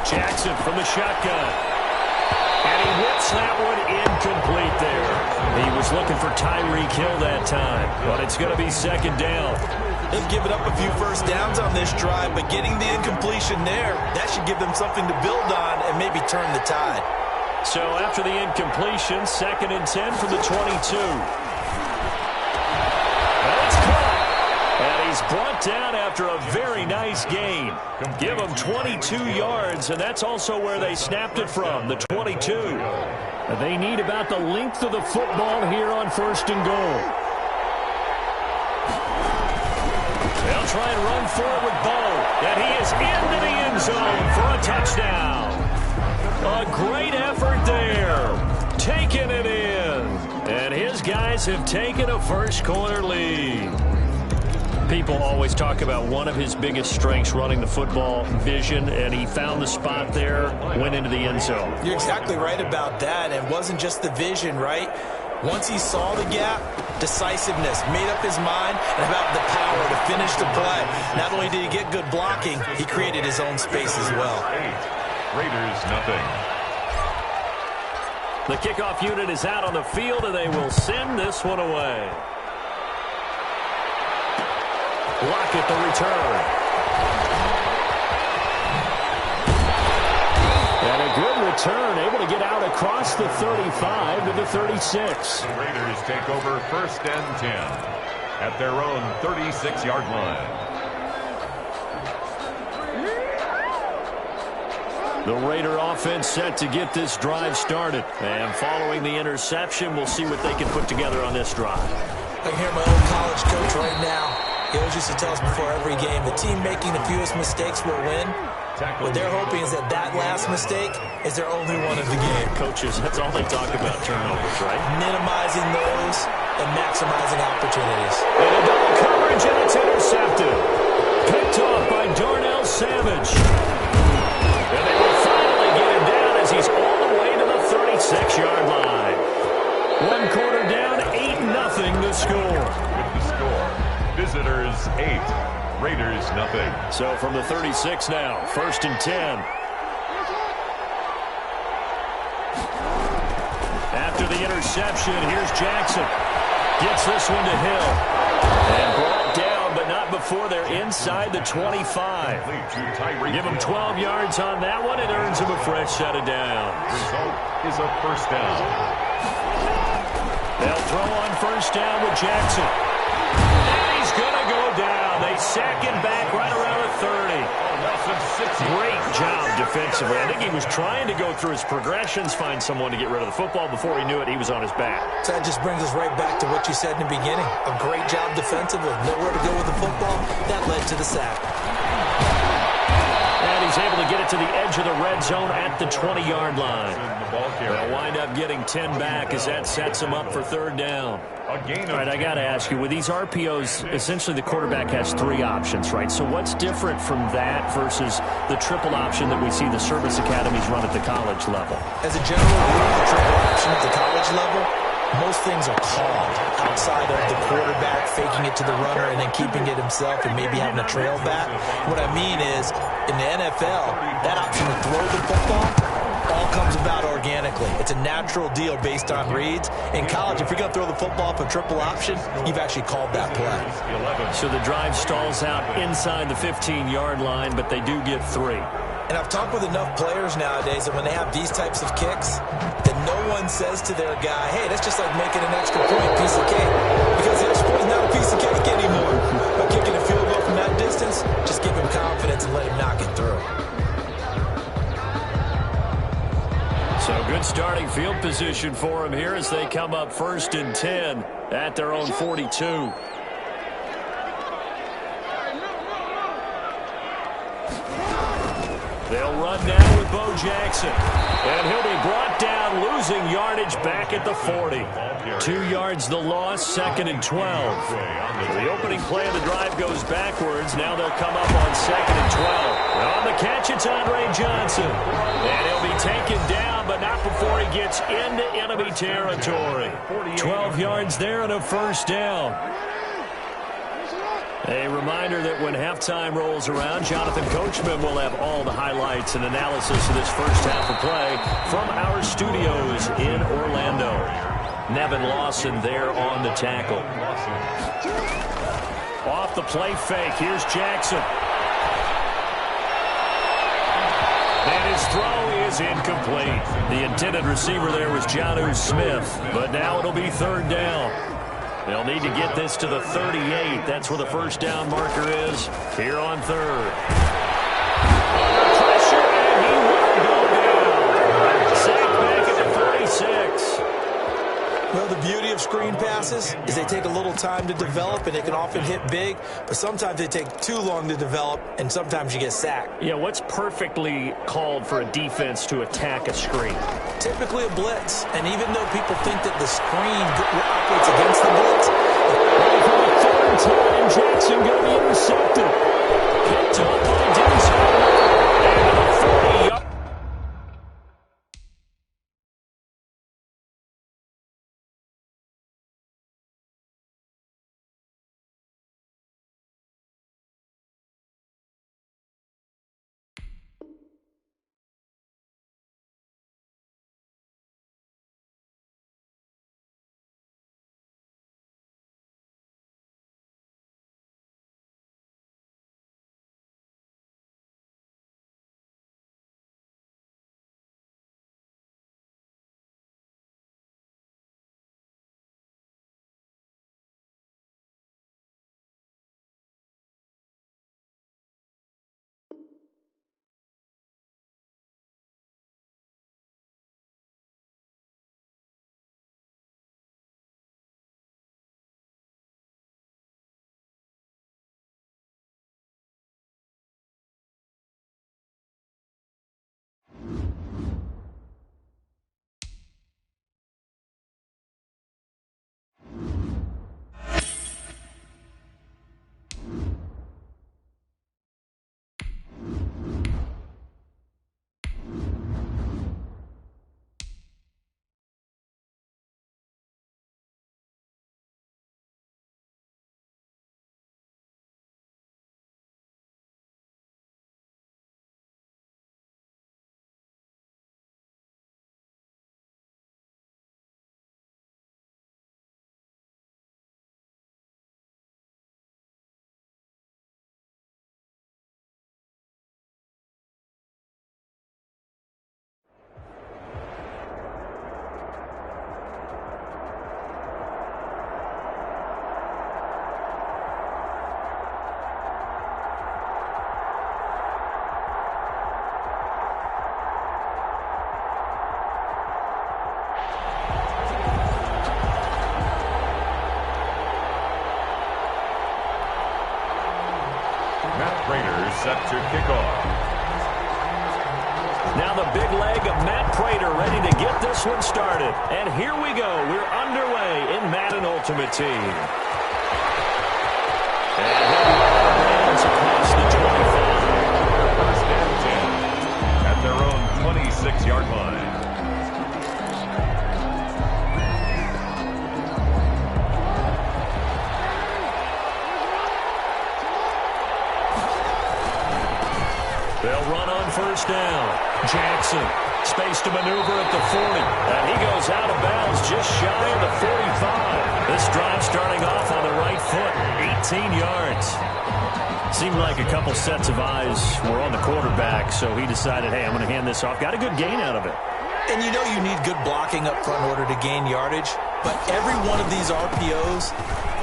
Jackson from the shotgun. And he whips that one incomplete there. He was looking for Tyreek Hill that time, but it's going to be second down. They've given up a few first downs on this drive, but getting the incompletion there, that should give them something to build on and maybe turn the tide. So after the incompletion, 2nd and 10 from the 22. And it's caught. And he's brought down after a very nice gain. Give him 22 yards, and that's also where they snapped it from, the 22. They need about the length of the football here on 1st and goal. They'll try and run forward with Bo, and he is into the end zone for a touchdown. A great effort there, taking it in. And his guys have taken a first-quarter lead. People always talk about one of his biggest strengths, running the football, vision, and he found the spot there, went into the end zone. You're exactly right about that. It wasn't just the vision, right? Once he saw the gap, decisiveness, made up his mind, and about the power to finish the play. Not only did he get good blocking, he created his own space as well. Raiders, nothing. The kickoff unit is out on the field, and they will send this one away. Lockett the return. And a good return, able to get out across the 35 to the 36. The Raiders take over 1st and 10 at their own 36-yard line. The Raider offense set to get this drive started. And following the interception, we'll see what they can put together on this drive. I can hear my old college coach right now. He always used to tell us before every game, the team making the fewest mistakes will win. What they're hoping is that that last mistake is their only one of the game. Coaches, that's all they talk about, turnovers, right? Minimizing those and maximizing opportunities. And a double coverage, and it's intercepted. Picked off by Darnell Savage. And they will finally get him down as he's all the way to the 36-yard line. 1 quarter down, 8-0 the score. With the score, visitors 8, Raiders nothing. So from the 36 now, 1st and 10. After the interception, here's Jackson. Gets this one to Hill. And brought down, but not before they're inside the 25. Give him 12 yards on that one. It earns him a fresh set of downs. Result is a 1st down. They'll throw on 1st down with Jackson. And he's going to go down. They sack him back right around the 30. Great job defensively. I think he was trying to go through his progressions, find someone to get rid of the football. Before he knew it, he was on his back. So that just brings us right back to what you said in the beginning. A great job defensively. Nowhere to go with the football. That led to the sack. And he's able to get it to the edge of the red zone at the 20-yard line. They'll wind up getting 10 back as that sets him up for 3rd down. All right, I got to ask you, with these RPOs, essentially the quarterback has 3 options, right? So what's different from that versus the triple option that we see the service academies run at the college level? As a general rule, the triple option at the college level, most things are called outside of the quarterback faking it to the runner and then keeping it himself and maybe having a trail back. What I mean is, in the NFL, that option to throw the football all comes about organically. It's a natural deal based on reads. In college, if you're going to throw the football up a triple option, you've actually called that play. So the drive stalls out inside the 15-yard line, but they do get 3. And I've talked with enough players nowadays that when they have these types of kicks, that no one says to their guy, hey, that's just like making an extra point, piece of cake. Because the extra point is not a piece of cake anymore. But kicking a field goal from that distance, just give him confidence and let him knock it through. So good starting field position for him here as they come up 1st and 10 at their own 42. They'll run now with Bo Jackson. And he'll be brought down, losing yardage back at the 40. 2 yards the loss, 2nd and 12. The opening play of the drive goes backwards. Now they'll come up on 2nd and 12. On the catch, it's Andre Johnson. And he'll be taken down, but not before he gets into enemy territory. 12 yards there and a 1st down. A reminder that when halftime rolls around, Jonathan Coachman will have all the highlights and analysis of this first half of play from our studios in Orlando. Nevin Lawson there on the tackle. Off the play fake, here's Jackson. And his throw is incomplete. The intended receiver there was Jonnu Smith, but now it'll be third down. They'll need to get this to the 38. That's where the first down marker is here on third. Under pressure, and he won't go down. Sacked back at the 46. Well, the beauty of screen passes is they take a little time to develop, and they can often hit big, but sometimes they take too long to develop, and sometimes you get sacked. Yeah, what's perfectly called for a defense to attack a screen? Typically a blitz, and even though people think that the screen operates against the blitz, for the third time, Jackson going to be intercepted. Picked up by Denzel. And the 40-yard. Set to kick off. Now the big leg of Matt Prater ready to get this one started. And here we go. We're underway in Madden Ultimate Team. And he'll be out across the 25. First and 10 at their own 26-yard line. They'll run on first down. Jackson, space to maneuver at the 40. And he goes out of bounds just shy of the 45. This drive starting off on the right foot, 18 yards. Seemed like a couple sets of eyes were on the quarterback, so he decided, hey, I'm going to hand this off. Got a good gain out of it. And you know you need good blocking up front in order to gain yardage, but every one of these RPOs,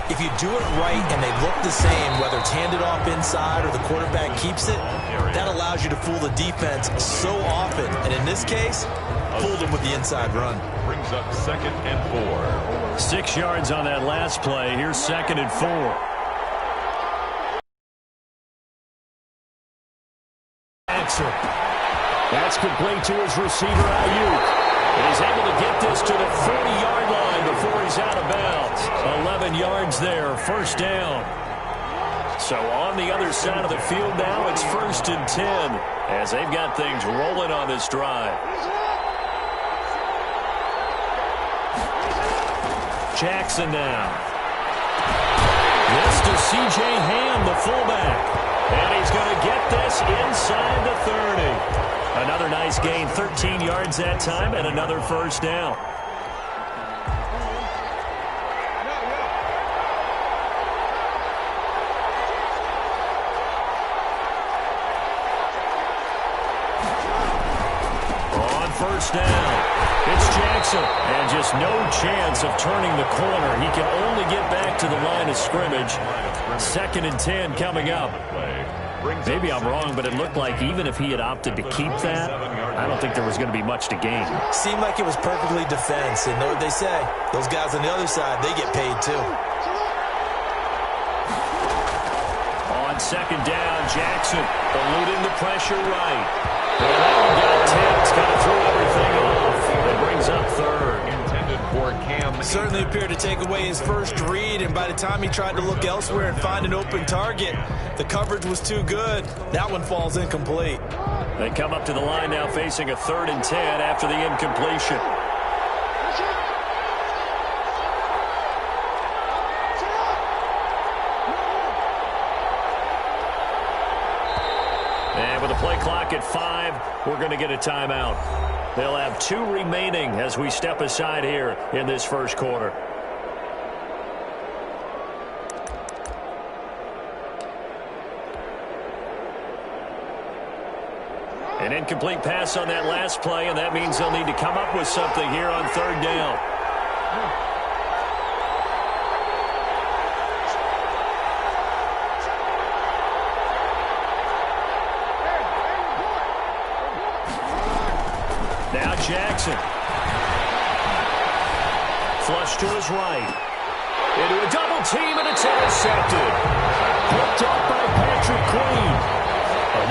if you do it right and they look the same, whether it's handed off inside or the quarterback keeps it, that allows you to fool the defense so often. And in this case, fooled them with the inside run. Brings up 2nd and 4. 6 yards on that last play. Here's 2nd and 4. Jackson. That's complete to his receiver, Ayuk. And he's able to get this to the 40-yard line before he's out of bounds. 11 yards there, first down. So on the other side of the field now, it's 1st and 10 as they've got things rolling on this drive. Jackson now. This to C.J. Ham, the fullback. And he's going to get this inside the 30. Another nice gain, 13 yards that time, and another first down. On first down, it's Jackson. And just no chance of turning the corner. He can only get back to the line of scrimmage. 2nd and 10 coming up. Maybe I'm wrong, but it looked like even if he had opted to keep that, I don't think there was going to be much to gain. Seemed like it was perfectly defense. And know what they say? Those guys on the other side, they get paid too. On 2nd down, Jackson eluding the pressure right. And that one got tipped, kind of threw everything off. It brings up 3rd. Intended for Cam. Certainly appeared to take away his first read, and by the time he tried to look elsewhere and find an open target, the coverage was too good. That one falls incomplete. They come up to the line now facing a 3rd and 10 after the incompletion. And with the play clock at 5, we're going to get a timeout. They'll have 2 remaining as we step aside here in this first quarter. An incomplete pass on that last play, and that means they'll need to come up with something here on 3rd down. Now Jackson. Flush to his right. Into a double team, and it's intercepted. Picked off by Patrick Queen.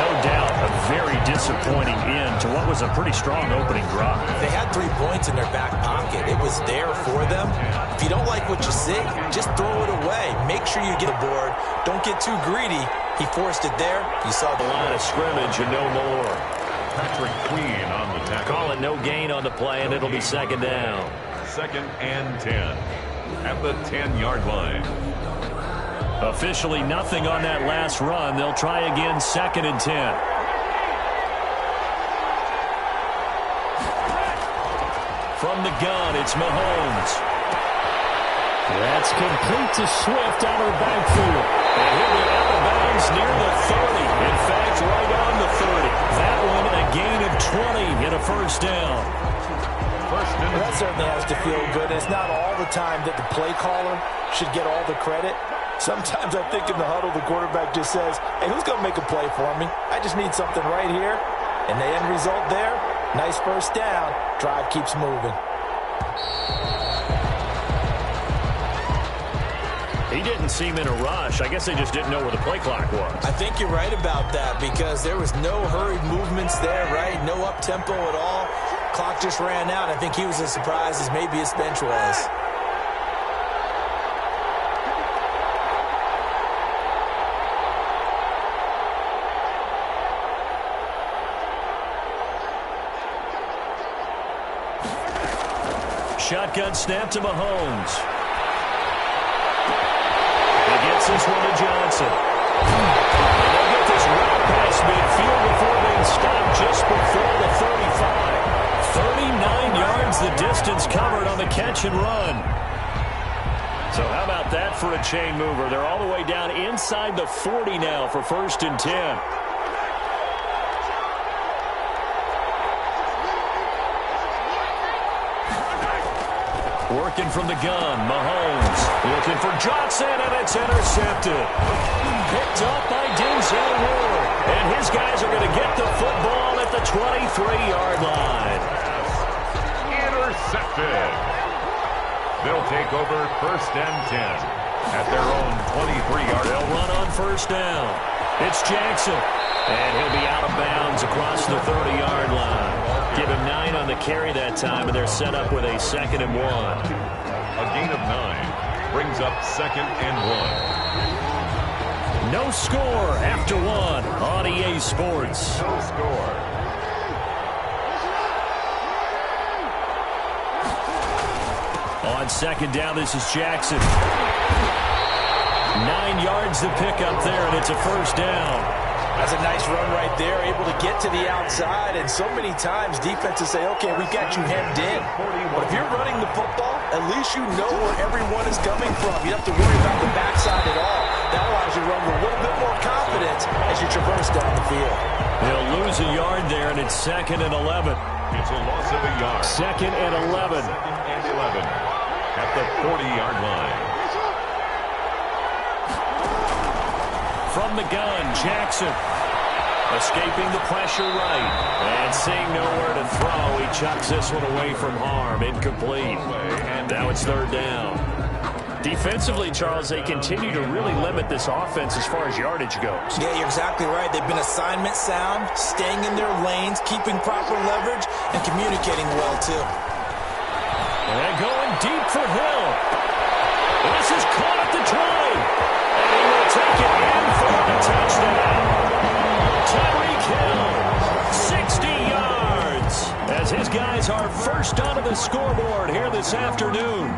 No doubt a very disappointing end to what was a pretty strong opening drive. They had 3 points in their back pocket. It was there for them. If you don't like what you see, just throw it away. Make sure you get aboard. Don't get too greedy. He forced it there. You saw The line of scrimmage and no more. Patrick Queen on the tackle. Call it no gain on the play, and it'll be 2nd down. 2nd and 10 at the 10-yard line. Officially nothing on that last run. They'll try again, 2nd and 10. From the gun, it's Mahomes. That's complete to Swift out of the backfield. And he'll be out of bounds near the 30. In fact, right on the 30. That one a gain of 20 in a first down. That certainly has to feel good. It's not all the time that the play caller should get all the credit. Sometimes I think in the huddle, the quarterback just says, hey, who's going to make a play for me? I just need something right here. And the end result there, nice first down. Drive keeps moving. He didn't seem in a rush. I guess they just didn't know where the play clock was. I think you're right about that because there was no hurried movements there, right? No up-tempo at all. Clock just ran out. I think he was as surprised as maybe his bench was. Shotgun snap to Mahomes. He gets this one to Johnson. And they'll get this right past midfield before being stopped just before the 35. 39 yards the distance covered on the catch and run. So how about that for a chain mover? They're all the way down inside the 40 now for 1st and 10. Working from the gun, Mahomes looking for Johnson, and it's intercepted. Picked up by Denzel Ward, and his guys are going to get the football at the 23-yard line. Intercepted. They'll take over 1st and 10 at their own 23-yard. They'll run on 1st down. It's Jackson, and he'll be out of bounds across the 30-yard line. Give him 9 on the carry that time, and they're set up with a 2nd and 1. A gain of 9 brings up 2nd and 1. No score after 1 on EA Sports. No score. On 2nd down, this is Jackson. 9 yards to pick up there, and it's a first down. That's a nice run right there, able to get to the outside. And so many times defenses say, okay, we've got you hemmed in. But if you're running the football, at least you know where everyone is coming from. You don't have to worry about the backside at all. That allows you to run with a little bit more confidence as you traverse down the field. They'll lose a yard there, and it's 2nd and 11. It's a loss of a yard. 2nd and 11. 2nd and 11 at the 40-yard line. From the gun, Jackson escaping the pressure right. And seeing nowhere to throw, he chucks this one away from harm. Incomplete. And now it's 3rd down. Defensively, Charles, they continue to really limit this offense as far as yardage goes. Yeah, you're exactly right. They've been assignment sound, staying in their lanes, keeping proper leverage, and communicating well, too. And going deep for Hill. This is caught at the 20. And he will take it in for the touchdown. Tyreek Hill, 60 yards, as his guys are first onto the scoreboard here this afternoon.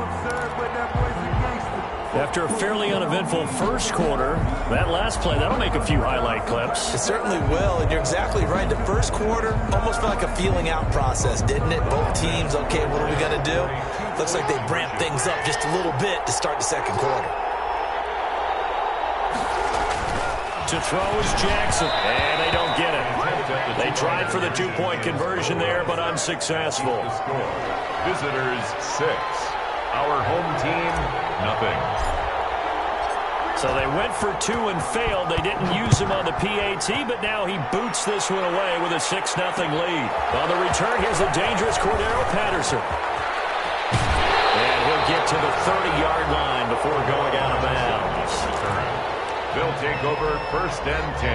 After a fairly uneventful first quarter, that last play, that'll make a few highlight clips. It certainly will, and you're exactly right. The first quarter almost felt like a feeling out process, didn't it? Both teams, okay, what are we going to do? Looks like they ramped things up just a little bit to start the second quarter. To throw is Jackson, and they don't get it. They tried for the 2-point conversion there, but unsuccessful. Visitors 6. Our home team, nothing. So they went for 2 and failed. They didn't use him on the PAT, but now he boots this one away with a 6-0 lead. On the return, here's the dangerous Cordero Patterson. And he'll get to the 30-yard line before going out of bounds. They'll take over 1st and 10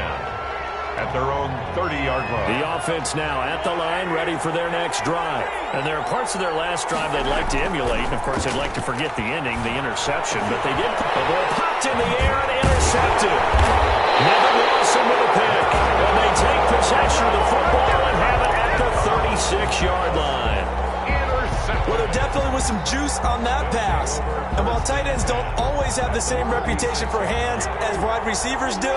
at their own 30-yard line. The offense now at the line, ready for their next drive. And there are parts of their last drive they'd like to emulate. And, of course, they'd like to forget the ending, the interception. But they did. The ball popped in the air and intercepted. Nevin Lawson with a pick. And they take possession of the football and have it at the 36-yard line. Well, there definitely was some juice on that pass. And while tight ends don't always have the same reputation for hands as wide receivers do,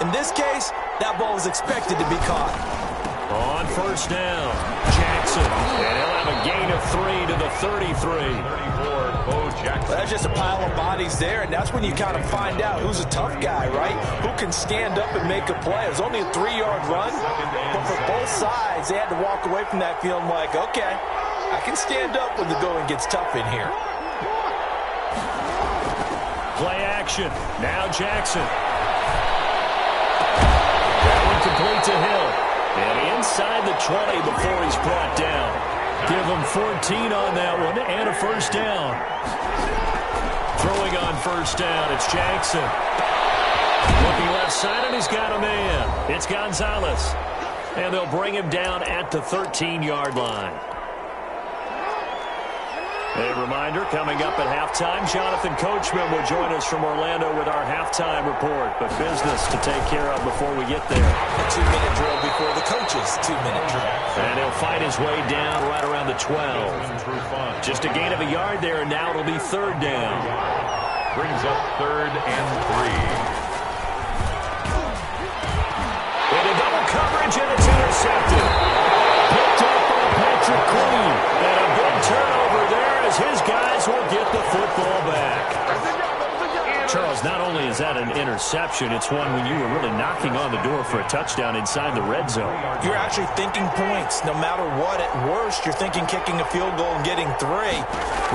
in this case, that ball was expected to be caught. On 1st down, Jackson. And he'll have a gain of 3 to the 33. 34, Bo Jackson. That's just a pile of bodies there, and that's when you kind of find out who's a tough guy, right? Who can stand up and make a play. It was only a 3-yard run, but for both sides, they had to walk away from that feeling like, okay, I can stand up when the going gets tough in here. Play action. Now Jackson. That one complete to Hill. And inside the 20 before he's brought down. Give him 14 on that one and a 1st down. Throwing on 1st down, it's Jackson. Looking left side, and he's got a man. It's Gonzalez. And they'll bring him down at the 13-yard line. A reminder, coming up at halftime, Jonathan Coachman will join us from Orlando with our halftime report. But business to take care of before we get there. A 2-minute drill before the coach's 2-minute drill. And he'll fight his way down right around the 12. Just a gain of a yard there, and now it'll be 3rd down. Brings up 3rd and 3. Into double coverage, and it's intercepted. Picked up by Patrick Queen. And a big turnover there as his guys will get the football back. Charles, not only is that an interception, it's one when you were really knocking on the door for a touchdown inside the red zone. You're actually thinking points. No matter what, at worst, you're thinking kicking a field goal and getting 3.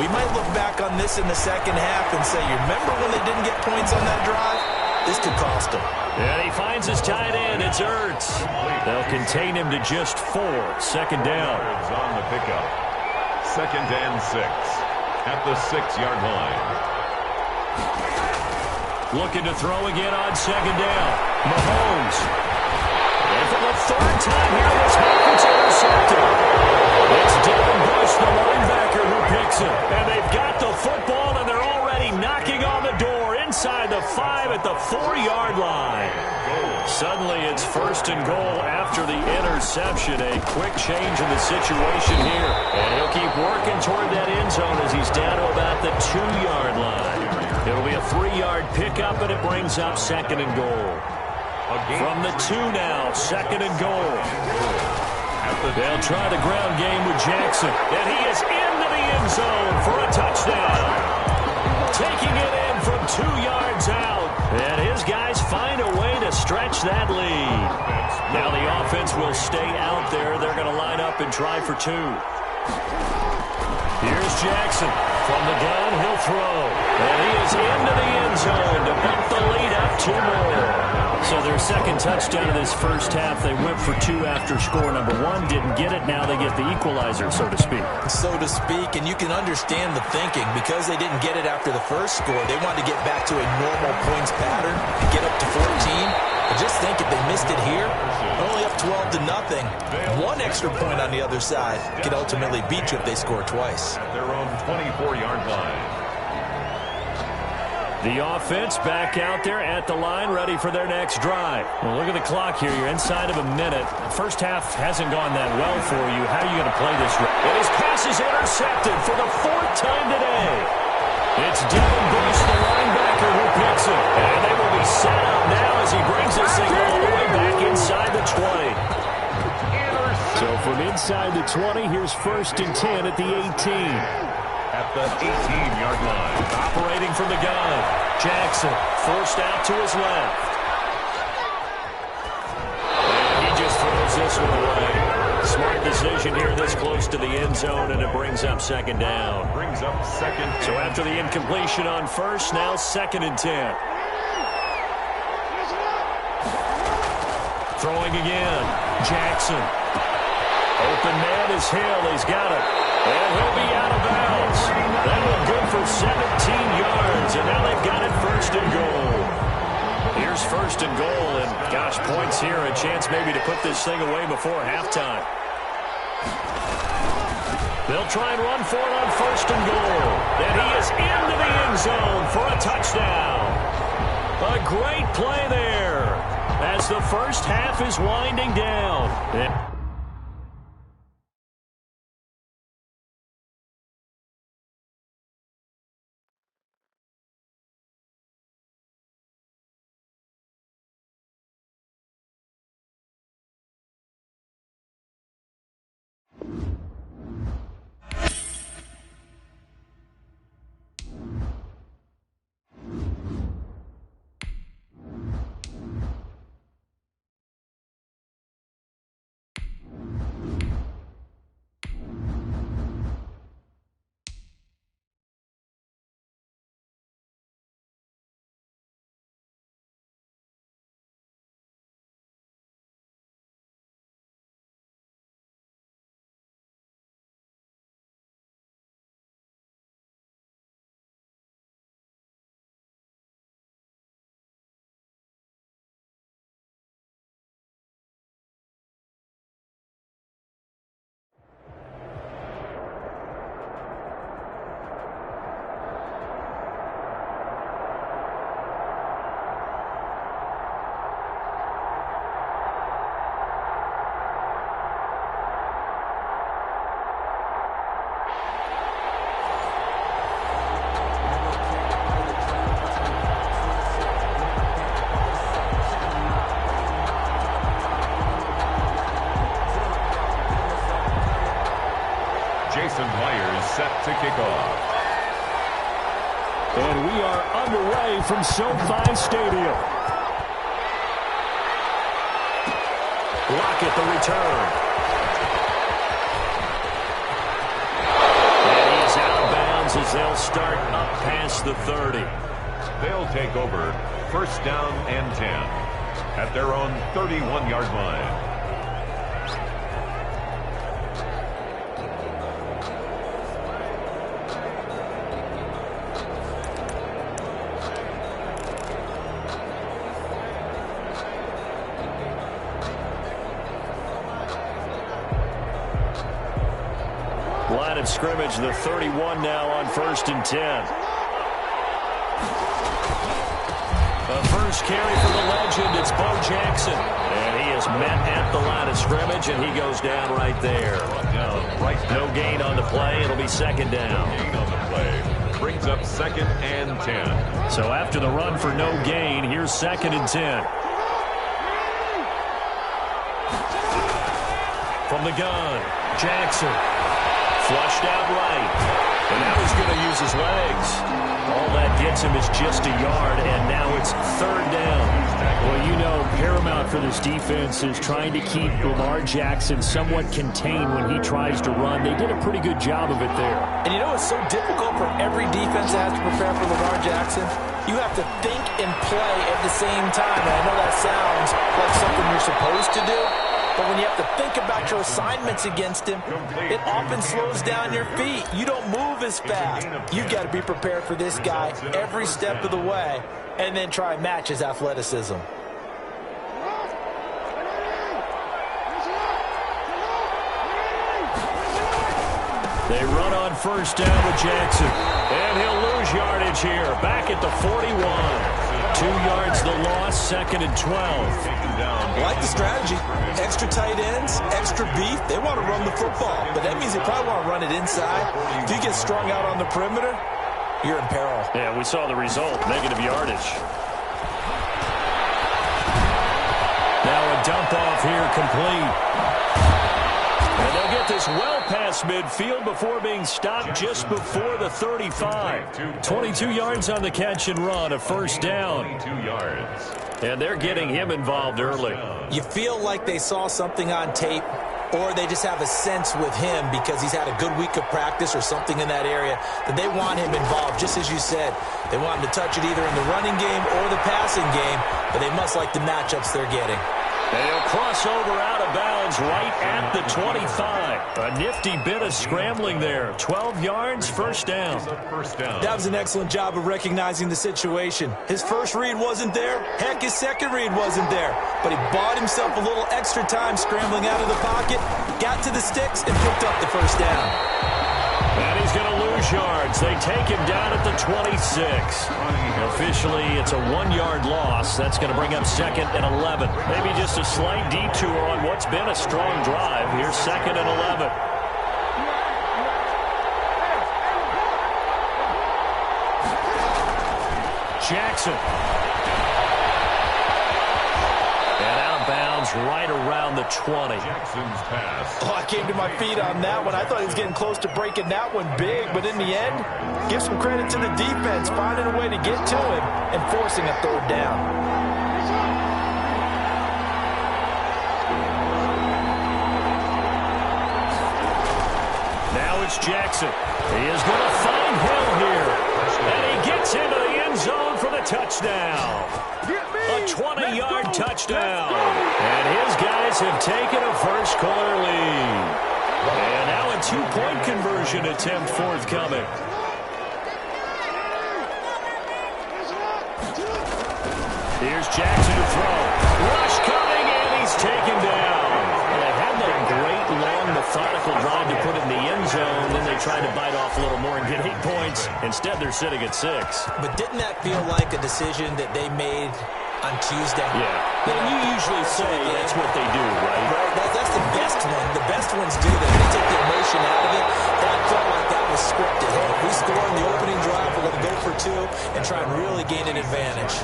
We might look back on this in the second half and say, you remember when they didn't get points on that drive? This could cost them. And he finds his tight end. It's Ertz. They'll contain him to just 4. 2nd down. On the pickup. 2nd and 6 at the 6-yard line. Looking to throw again on 2nd down. Mahomes. And for the 3rd time here this half, it's intercepted. It's Devin Bush, the linebacker, who picks it. And they've got the football, and they're already knocking on the door inside the 5 at the 4-yard line. Suddenly it's 1st and goal after the interception. A quick change in the situation here. And he'll keep working toward that end zone as he's down to about the 2-yard line. It'll be a 3-yard pickup, and it brings up second and goal. From the 2 now, second and goal. They'll try the ground game with Jackson. And he is into the end zone for a touchdown. Taking it in from 2 yards out. And his guys find a way to stretch that lead. Now the offense will stay out there. They're going to line up and try for 2. Here's Jackson. From the gun, he'll throw. And he is into the end zone to bump the lead up 2 more. So their second touchdown of this first half, they went for 2 after score number 1. Didn't get it. Now they get the equalizer, so to speak. So to speak, and you can understand the thinking. Because they didn't get it after the first score, they wanted to get back to a normal points pattern and get up to 14. But just think, if they missed it here, only up 12-0. 1 extra point on the other side could ultimately beat you if they score twice. At their own 24-yard line. The offense back out there at the line, ready for their next drive. Well, look at the clock here. You're inside of a minute. The first half hasn't gone that well for you. How are you going to play this? And his pass is intercepted for the 4th time today. It's Dylan Bruce, the linebacker, who picks it. And they will be set up now as he brings this thing all the way back inside the 20. So from inside the 20, here's 1st and 10 at the 18. At the 18-yard line. Operating from the gun. Jackson forced out to his left. And he just throws this one away. Smart decision here this close to the end zone, and it brings up second down. Brings up second. So after the incompletion on first, now 2nd and 10. Throwing again. Jackson. Open man is Hill. He's got it. And he'll be out of bounds. That will good for 17 yards. And now they've got it 1st and goal. Here's 1st and goal. And, gosh, points here. A chance maybe to put this thing away before halftime. They'll try and run for it on 1st and goal. And he is into the end zone for a touchdown. A great play there as the first half is winding down. Jason Myers set to kick off. And we are underway from SoFi Stadium. Lockett the return. And he's out of bounds as they'll start up past the 30. They'll take over 1st down and 10 at their own 31-yard line. Line of scrimmage, the 31 now on 1st and 10. The first carry for the legend, it's Bo Jackson. And he is met at the line of scrimmage, and he goes down right there. No gain on the play. It'll be 2nd down. Gain on the play. brings up 2nd and 10. So after the run for no gain, here's 2nd and 10. From the gun, Jackson. Flushed out right. And now he's going to use his legs. All that gets him is just a yard, and now it's 3rd down. Well, you know, paramount for this defense is trying to keep Lamar Jackson somewhat contained when he tries to run. They did a pretty good job of it there. And you know it's so difficult for every defense that has to prepare for Lamar Jackson? You have to think and play at the same time. And I know that sounds like something you're supposed to do. But when you have to think about your assignments against him, it often slows down your feet. You don't move as fast. You've got to be prepared for this guy every step of the way and then try and match his athleticism. They run on 1st down with Jackson. And he'll lose yardage here. Back at the 41. 2 yards the loss, 2nd and 12. I like the strategy. Extra tight ends, extra beef. They want to run the football, but that means they probably want to run it inside. If you get strung out on the perimeter, you're in peril. Yeah, we saw the result, negative yardage. Now a dump off here, complete. And they'll get this well past midfield before being stopped just before the 35. 22 yards on the catch and run, a 1st down. 22 yards. And they're getting him involved early. You feel like they saw something on tape, or they just have a sense with him because he's had a good week of practice or something in that area that they want him involved, just as you said. They want him to touch it either in the running game or the passing game, but they must like the matchups they're getting. And he'll cross over out of bounds right at the 25. A nifty bit of scrambling there. 12 yards, 1st down. That was an excellent job of recognizing the situation. His first read wasn't there. Heck, his second read wasn't there. But he bought himself a little extra time scrambling out of the pocket, got to the sticks, and picked up the 1st down. And he's going to lose yards. They take him down at the 26. Officially, it's a 1-yard loss. That's going to bring up 2nd and 11. Maybe just a slight detour on what's been a strong drive. Here's 2nd and 11. Jackson. And out of bounds right around the 20. Jackson's pass. Oh, I came to my feet on that one. I thought he was getting close to breaking that one big, but in the end, give some credit to the defense, finding a way to get to him and forcing a 3rd down. Now it's Jackson. He is going to find Hill here. And he gets into the end zone for the touchdown. A 20-yard touchdown. And his guys have taken a first-quarter lead. And now a 2-point conversion attempt forthcoming. Here's Jackson to throw. Rush coming, and he's taken down. And they had that great, long, methodical drive to put it in the end zone. Then they tried to bite off a little more and get 8 points. Instead, they're sitting at 6. But didn't that feel like a decision that they made on Tuesday? Yeah. And you usually say that's what they do, right? Right. That's the best one. The best ones do that. They take the emotion out of it. That felt like that was scripted. Hey, if we score in the opening drive, we're going to go for 2 and try and really gain an advantage.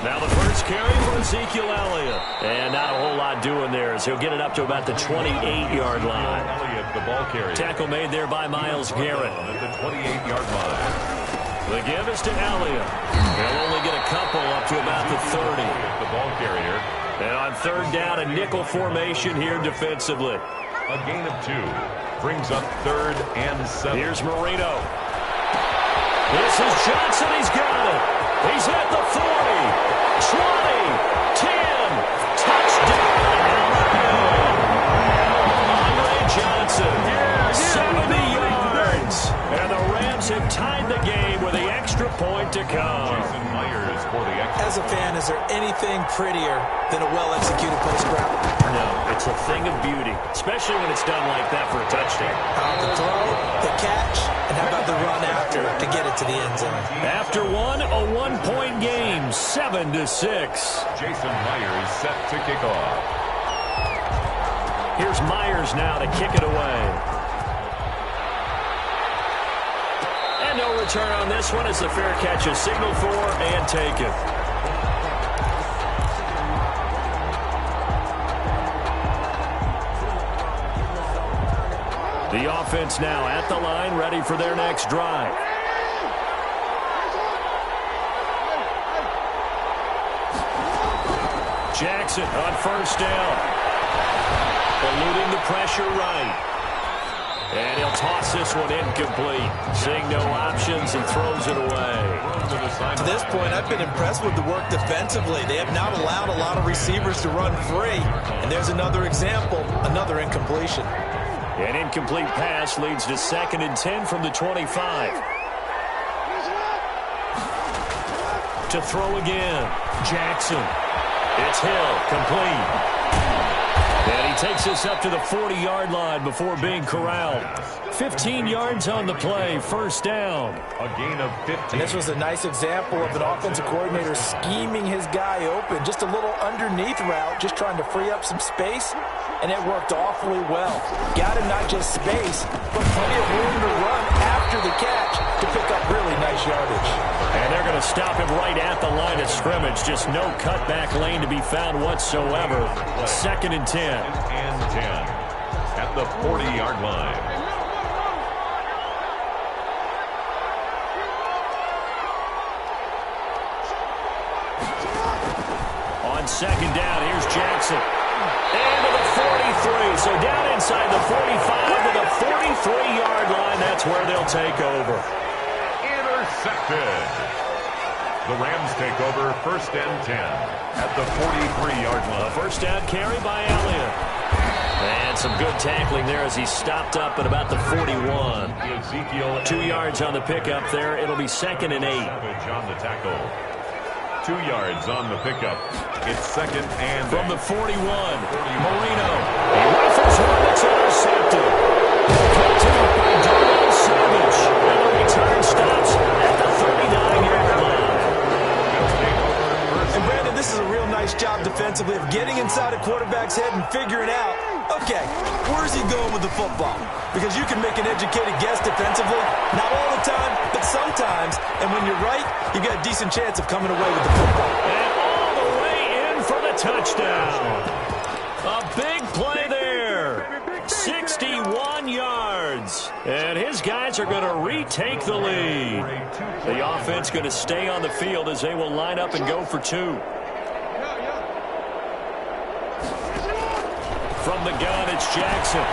Now the first carry for Ezekiel Elliott. And not a whole lot doing there as he'll get it up to about the 28-yard line. Elliott, the ball carrier. Tackle made there by Myles Garrett. At the 28-yard line. The give is to Elliott. He'll only get a couple up to about the 30. The ball carrier. And on 3rd down, a nickel formation here defensively. A gain of 2. Brings up 3rd and 7. Here's Marino. This is Johnson. He's got it. He's at the 40, 20, 10, touchdown. Andre Johnson, 70 yards. And the Rams have tied the game with the extra point to come. Jason Myers for the extra. As a fan, is there anything prettier than a well-executed post route? No, it's a thing of beauty, especially when it's done like that for a touchdown. The throw, the catch, and how about the run after to get it to the end zone? After one, a 1-point game, 7-6. Jason Myers set to kick off. Here's Myers now to kick it away. And no return on this one as the fair catch is signaled for and taken. The offense now at the line, ready for their next drive. Jackson on first down. Eluding the pressure right. And he'll toss this one incomplete. Seeing no options and throws it away. To this point, I've been impressed with the work defensively. They have not allowed a lot of receivers to run free. And there's another example, another incompletion. An incomplete pass leads to 2nd and 10 from the 25. To throw again. Jackson. It's Hill, complete. And he takes us up to the 40-yard line before being corralled. 15 yards on the play, first down. A gain of 15. And this was a nice example of an offensive coordinator scheming his guy open. Just a little underneath route, just trying to free up some space, and it worked awfully well. Got him not just space, but plenty of room to run after the catch to pick up really nice yardage. And they're going to stop him right at the line of scrimmage. Just no cutback lane to be found whatsoever. 2nd and 10. And 10 at the 40-yard line. On 2nd down, here's Jackson. And to the 43. So down inside the 45 to the 43-yard line. That's where they'll take over. Intercepted. The Rams take over 1st and 10 at the 43-yard line. A first down carry by Elliott. And some good tackling there as he stopped up at about the 41. Ezekiel 2 yards on the pickup there. It'll be 2nd and 8. On the tackle. 2 yards on the pickup. It's 2nd and from the 41. Marino. He rifles one that's intercepted. Picked up by Darnell Savage. And the return stops at the 39-yard line. And Brandon, this is a real nice job defensively of getting inside a quarterback's head and figuring out, okay, where's he going with the football? Because you can make an educated guess defensively. Not all the time, but sometimes. And when you're right, you got a decent chance of coming away with the football. And all the way in for the touchdown. A big play there. 61 yards. And his guys are going to retake the lead. The offense going to stay on the field as they will line up and go for 2. From the gun, it's Jackson.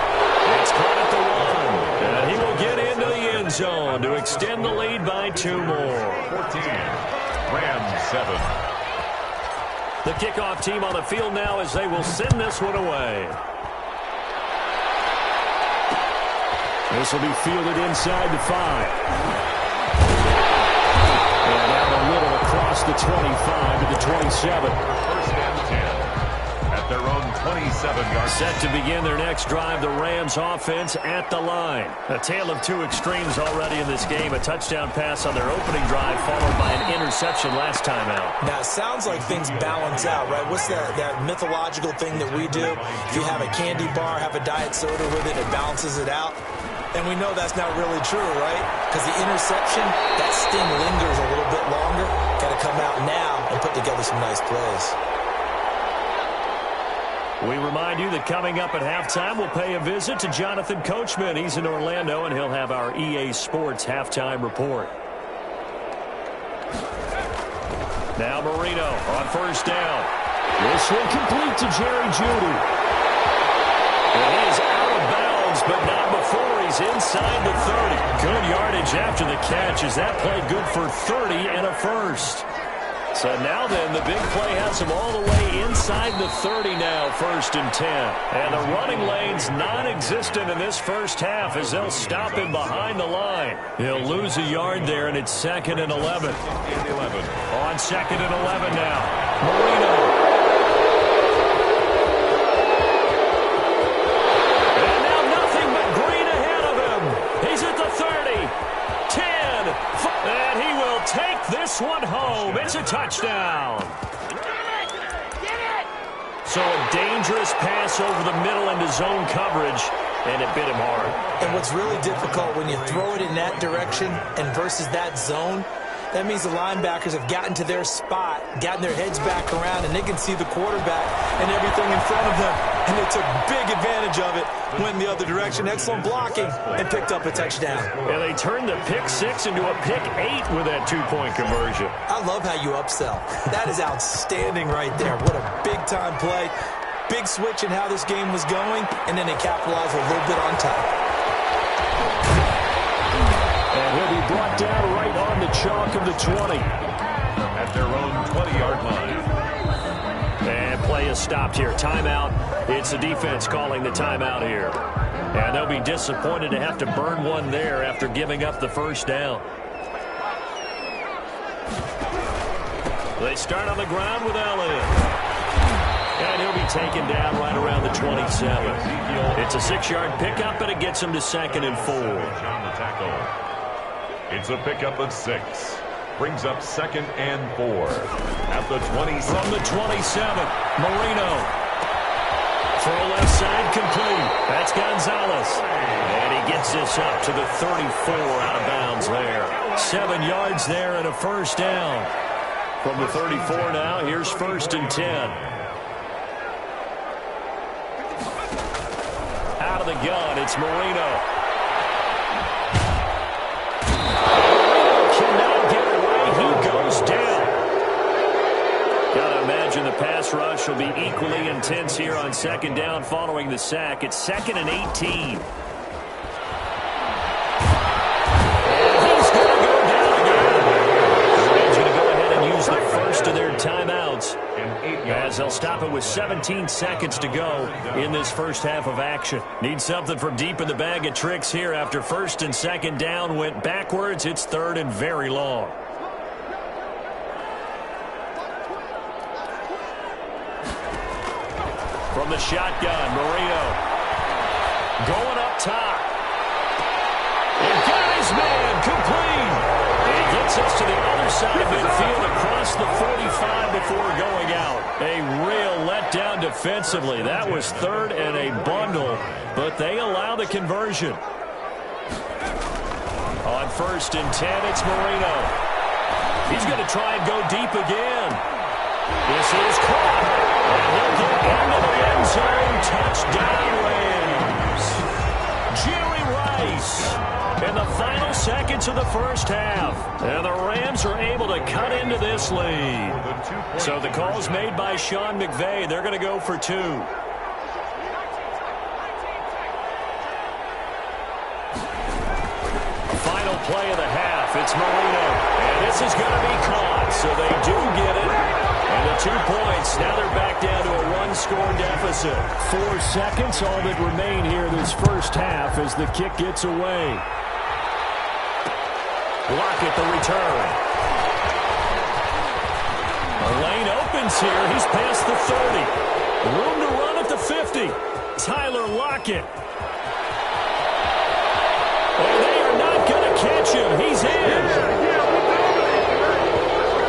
It's caught at the 1. And he will get into the end zone to extend the lead by 2 more. 14. Rams 7. The kickoff team on the field now as they will send this one away. This will be fielded inside the 5. And out a little across the 25 to the 27. 1st and 10 at their own 27-yard. Set to begin their next drive, the Rams offense at the line. A tale of 2 extremes already in this game. A touchdown pass on their opening drive followed by an interception last time out. Now, it sounds like things balance out, right? What's that mythological thing that we do? If you have a candy bar, have a diet soda with it, it balances it out. And we know that's not really true, right? Because the interception, that sting lingers a little bit longer. Got to come out now and put together some nice plays. We remind you that coming up at halftime, we'll pay a visit to Jonathan Coachman. He's in Orlando, and he'll have our EA Sports halftime report. Now Marino on first down. This one complete to Jerry Jeudy. And he is out of bounds, but not before he's inside the 30. Good yardage after the catch as that play good for 30 and a first. So now then, the big play has him all the way inside the 30 now, 1st and 10. And the running lane's non-existent in this first half as they'll stop him behind the line. He'll lose a yard there, and it's 2nd and 11. On 2nd and 11 now, Marino. And now nothing but green ahead of him. He's at the 30, 10, and he will take this one home. It's a touchdown. So a dangerous pass over the middle into zone coverage, and it bit him hard. And what's really difficult when you throw it in that direction and versus that zone, that means the linebackers have gotten to their spot, gotten their heads back around, and they can see the quarterback and everything in front of them. And they took big advantage of it, went in the other direction. Excellent blocking, and picked up a touchdown. And they turned the pick 6 into a pick 8 with that 2-point conversion. I love how you upsell. That is outstanding right there. What a big-time play. Big switch in how this game was going, and then they capitalized a little bit on top. And he'll be brought down right on the chalk of the 20. At their own 20-yard line. And play is stopped here. Timeout. It's the defense calling the timeout here. And they'll be disappointed to have to burn one there after giving up the first down. They start on the ground with Elliott. And he'll be taken down right around the 27. It's a 6-yard pickup, and it gets him to 2nd and 4. On the tackle. It's a pickup of 6. Brings up 2nd and 4. At the 27. From the 27, Marino. Throw left side complete. That's Gonzalez. And he gets this up to the 34 out of bounds there. 7 yards there and a first down. From the 34 now, here's 1st and 10. Out of the gun, it's Marino. Cannot get away. He goes down. Gotta imagine the pass rush will be equally intense here on 2nd down following the sack. It's 2nd and 18. To their timeouts as they'll stop it with 17 seconds to go in this first half of action. Need something from deep in the bag of tricks here after 1st and 2nd down went backwards. It's 3rd and very long. From the shotgun, Marino going up top. And got his man complete. Gets us to the other side of midfield across the 45 before going out. A real letdown defensively. That was 3rd and a bundle, but they allow the conversion. On 1st and 10, it's Marino. He's going to try and go deep again. This is caught. And he'll get into the end zone. Touchdown, Rams. Jerry Rice. In the final seconds of the first half. And the Rams are able to cut into this lead. So the call's made by Sean McVay. They're going to go for 2. Final play of the half. It's Marino. And this is going to be caught. So they do get it. And the 2 points. Now they're back down to a 1-score deficit. 4 seconds, all that remain here this first half as the kick gets away. Lockett the return. A lane opens here. He's past the 30. Room to run at the 50. Tyler Lockett. And they are not going to catch him. He's in.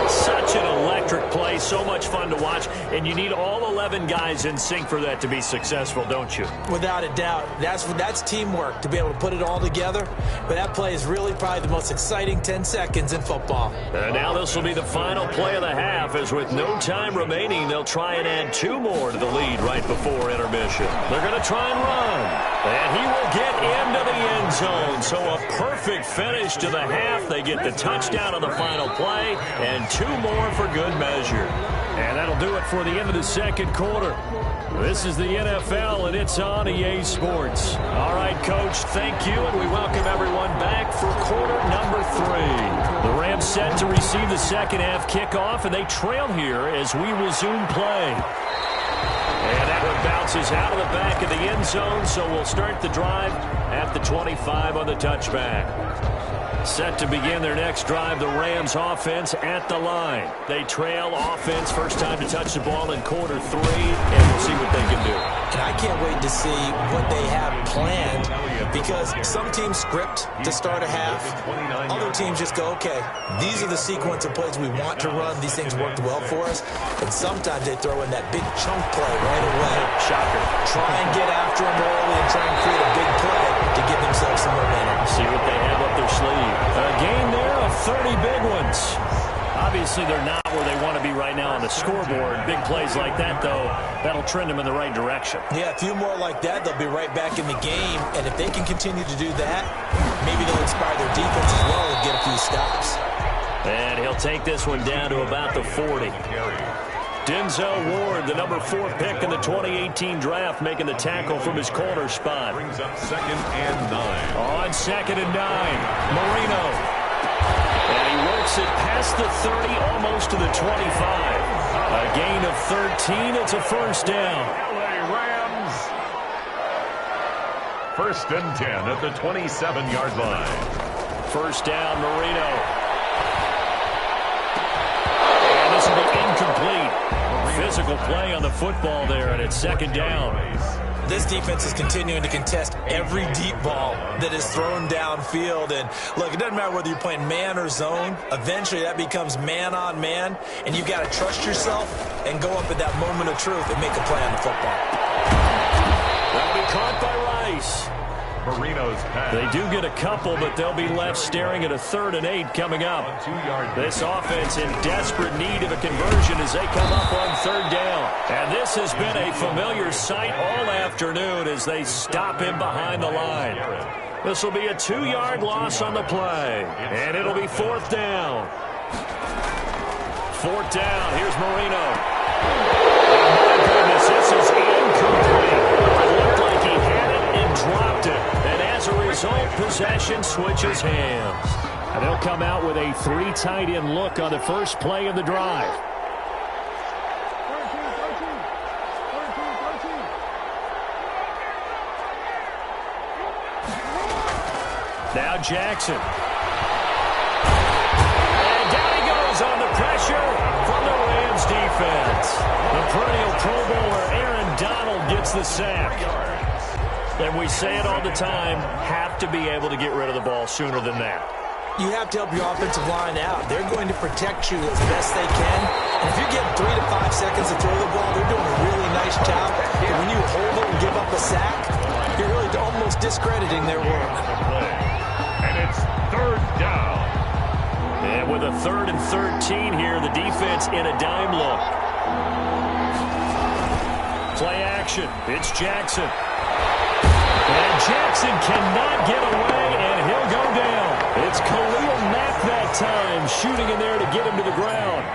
Such an electric play. So much fun to watch. And you need all 11 guys in sync for that to be successful, don't you? Without a doubt. That's teamwork to be able to put it all together. But that play is really probably the most exciting 10 seconds in football. And now this will be the final play of the half, as with no time remaining, they'll try and add 2 more to the lead right before intermission. They're going to try and run. And he will get into the end zone. So a perfect finish to the half. They get the touchdown on the final play, and 2 more for good measure. And that'll do it for the end of the second quarter. This is the NFL, and it's on EA Sports. All right, Coach, thank you, and we welcome everyone back for quarter number 3. The Rams set to receive the second half kickoff, and they trail here as we resume play. And that one bounces out of the back of the end zone, so we'll start the drive at the 25 on the touchback. Set to begin their next drive, the Rams offense at the line. They trail offense, first time to touch the ball in quarter 3, and we'll see what they can do. And I can't wait to see what they have planned, because some teams script to start a half. Other teams just go, okay, these are the sequence of plays we want to run. These things worked well for us. And sometimes they throw in that big chunk play right away. Shocker. Try and get after them early and try and create a big play to give themselves some momentum. See what they have up their sleeve. A game there of 30 big ones. Obviously, they're not where they want to be right now on the scoreboard. Big plays like that, though, that'll trend them in the right direction. Yeah, a few more like that, they'll be right back in the game. And if they can continue to do that, maybe they'll inspire their defense as well and get a few stops. And he'll take this one down to about the 40. Denzel Ward, the number 4 pick in the 2018 draft, making the tackle from his corner spot. Brings up 2nd and 9. On 2nd and 9, Marino. And he works it past the 30, almost to the 25. A gain of 13. It's a first down. LA Rams. 1st and 10 at the 27-yard line. First down, Marino. And this will be incomplete. Physical play on the football there, and it's 2nd down. This defense is continuing to contest every deep ball that is thrown downfield. And, look, it doesn't matter whether you're playing man or zone. Eventually, that becomes man-on-man, and you've got to trust yourself and go up at that moment of truth and make a play on the football. That'll be caught by Rice. Marino's pass. They do get a couple, but they'll be left staring at a 3rd and 8 coming up. This offense in desperate need of a conversion as they come up on 3rd down. And this has been a familiar sight all afternoon as they stop him behind the line. This will be a 2-yard loss on the play, and it'll be 4th down. 4th down. Here's Marino. Oh, my goodness, this is incomplete. It looked like he had it and dropped it. And as a result, possession switches hands. And they'll come out with a 3 tight end look on the first play of the drive. Now Jackson. And down he goes on the pressure from the Rams defense. The perennial Pro Bowler Aaron Donald gets the sack. And we say it all the time, have to be able to get rid of the ball sooner than that. You have to help your offensive line out. They're going to protect you as best they can. And if you get 3 to 5 seconds to throw the ball, they're doing a really nice job. But when you hold it and give up a sack, you're really almost discrediting their work. And it's 3rd down. And with a 3rd and 13 here, the defense in a dime look. Play action. It's Jackson. And Jackson cannot get away, and he'll go down. It's Khalil Mack that time, shooting in there to get him to the ground.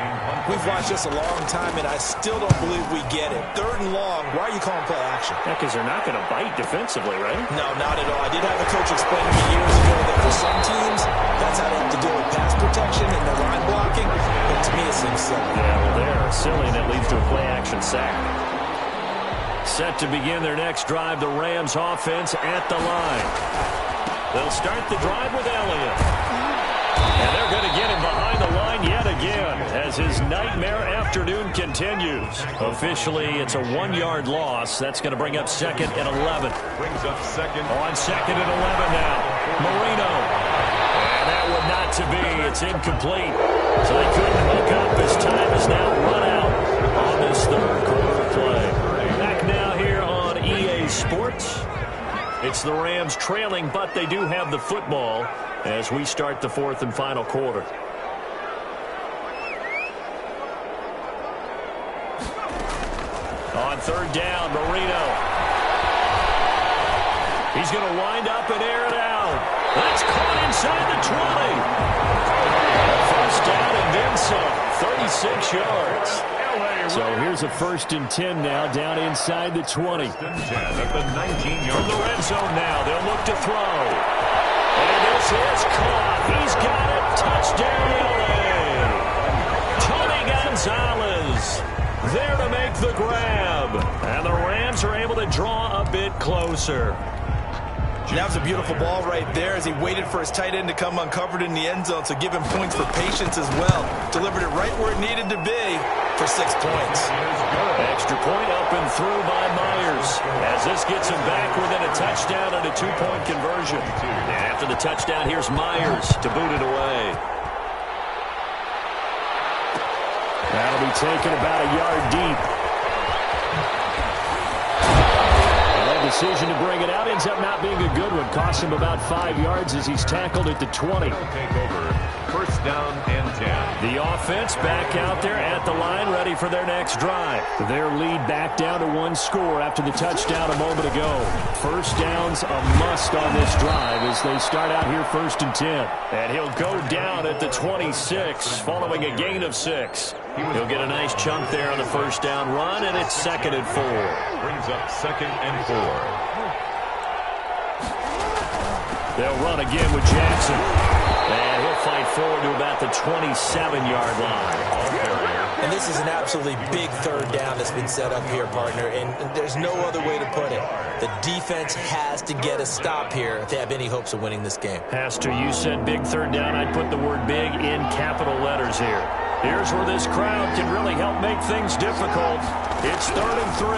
We've watched this a long time, and I still don't believe we get it. 3rd and long, why are you calling play action? Yeah, because they're not going to bite defensively, right? No, not at all. I did have a coach explain to me years ago that for some teams, that's how they have to deal with pass protection and the line blocking. But to me, it seems silly. Yeah, well, they're silly, and it leads to a play-action sack. Set to begin their next drive, the Rams offense at the line. They'll start the drive with Elliott. And they're going to get him behind the line yet again as his nightmare afternoon continues. Officially, it's a 1-yard loss. That's going to bring up 2nd and 11. Brings up 2nd. On 2nd and 11 now. Marino. And that one not to be. It's incomplete. So they couldn't hook up. His time is now run out on this 3rd quarter play. Back now here on EA Sports. It's the Rams trailing, but they do have the football as we start the 4th and final quarter. On 3rd down, Marino. He's going to wind up and air it out. That's caught inside the 20. First down and then some. 36 yards. So here's a 1st and 10 now, down inside the 20. 1st and 10 at the 19-yard From the red zone now, they'll look to throw. And this is caught. He's got it. Touchdown, LA. Tony Gonzalez there to make the grab. And the Rams are able to draw a bit closer. And that was a beautiful ball right there as he waited for his tight end to come uncovered in the end zone, so give him points for patience as well. Delivered it right where it needed to be for 6 points. Extra point up and through by Myers, as this gets him back within a touchdown and a 2-point conversion. And after the touchdown, here's Myers to boot it away. That'll be taken about a yard deep. Decision to bring it out ends up not being a good one. Costs him about 5 yards as he's tackled at the 20. Take over. First down and 10. The offense back out there at the line, ready for their next drive. Their lead back down to 1 score after the touchdown a moment ago. First down's a must on this drive as they start out here 1st and 10. And he'll go down at the 26 following a gain of 6. He'll get a nice chunk there on the first down run, and it's 2nd and 4. Brings up 2nd and 4. They'll run again with Jackson. And he'll fight forward to about the 27-yard line. And this is an absolutely big 3rd down that's been set up here, partner, and there's no other way to put it. The defense has to get a stop here if they have any hopes of winning this game. Pastor, you said big 3rd down. I'd put the word big in capital letters here. Here's where this crowd can really help make things difficult. It's 3rd and 3.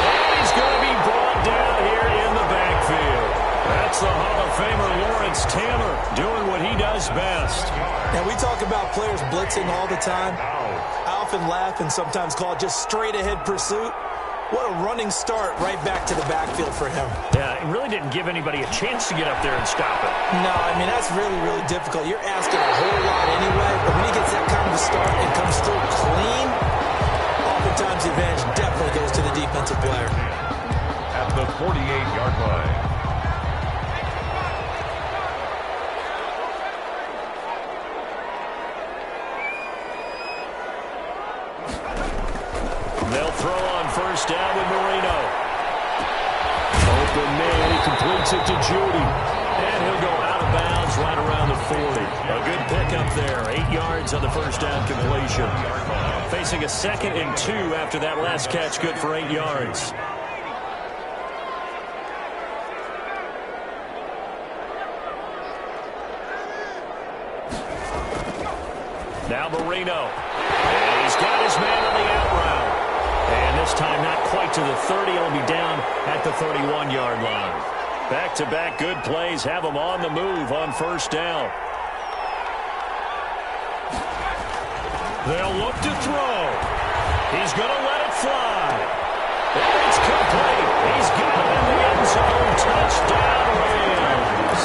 And he's going to be brought down here in the backfield. That's the Hall of Famer Lawrence Taylor doing what he does best. Now, we talk about players blitzing all the time. I often laugh and sometimes call it just straight-ahead pursuit. What a running start right back to the backfield for him. Yeah, it really didn't give anybody a chance to get up there and stop it. No, I mean, that's really, really difficult. You're asking a whole lot anyway, but when he gets that kind of a start and comes through clean, oftentimes the advantage definitely goes to the defensive player. At the 48-yard line. They'll throw on first down with Marino. Open man, he completes it to Judy. And he'll go out of bounds right around the 40. A good pickup there, 8 yards on the first down completion. Facing a 2nd and 2 after that last catch, good for 8 yards. Now Marino. And he's got his man on the out route. And this time not quite to the 30. He'll be down at the 31-yard line. Back-to-back good plays have him on the move on first down. They'll look to throw. He's going to let it fly. And it's complete. He's got it in the end zone. Touchdown, Rams.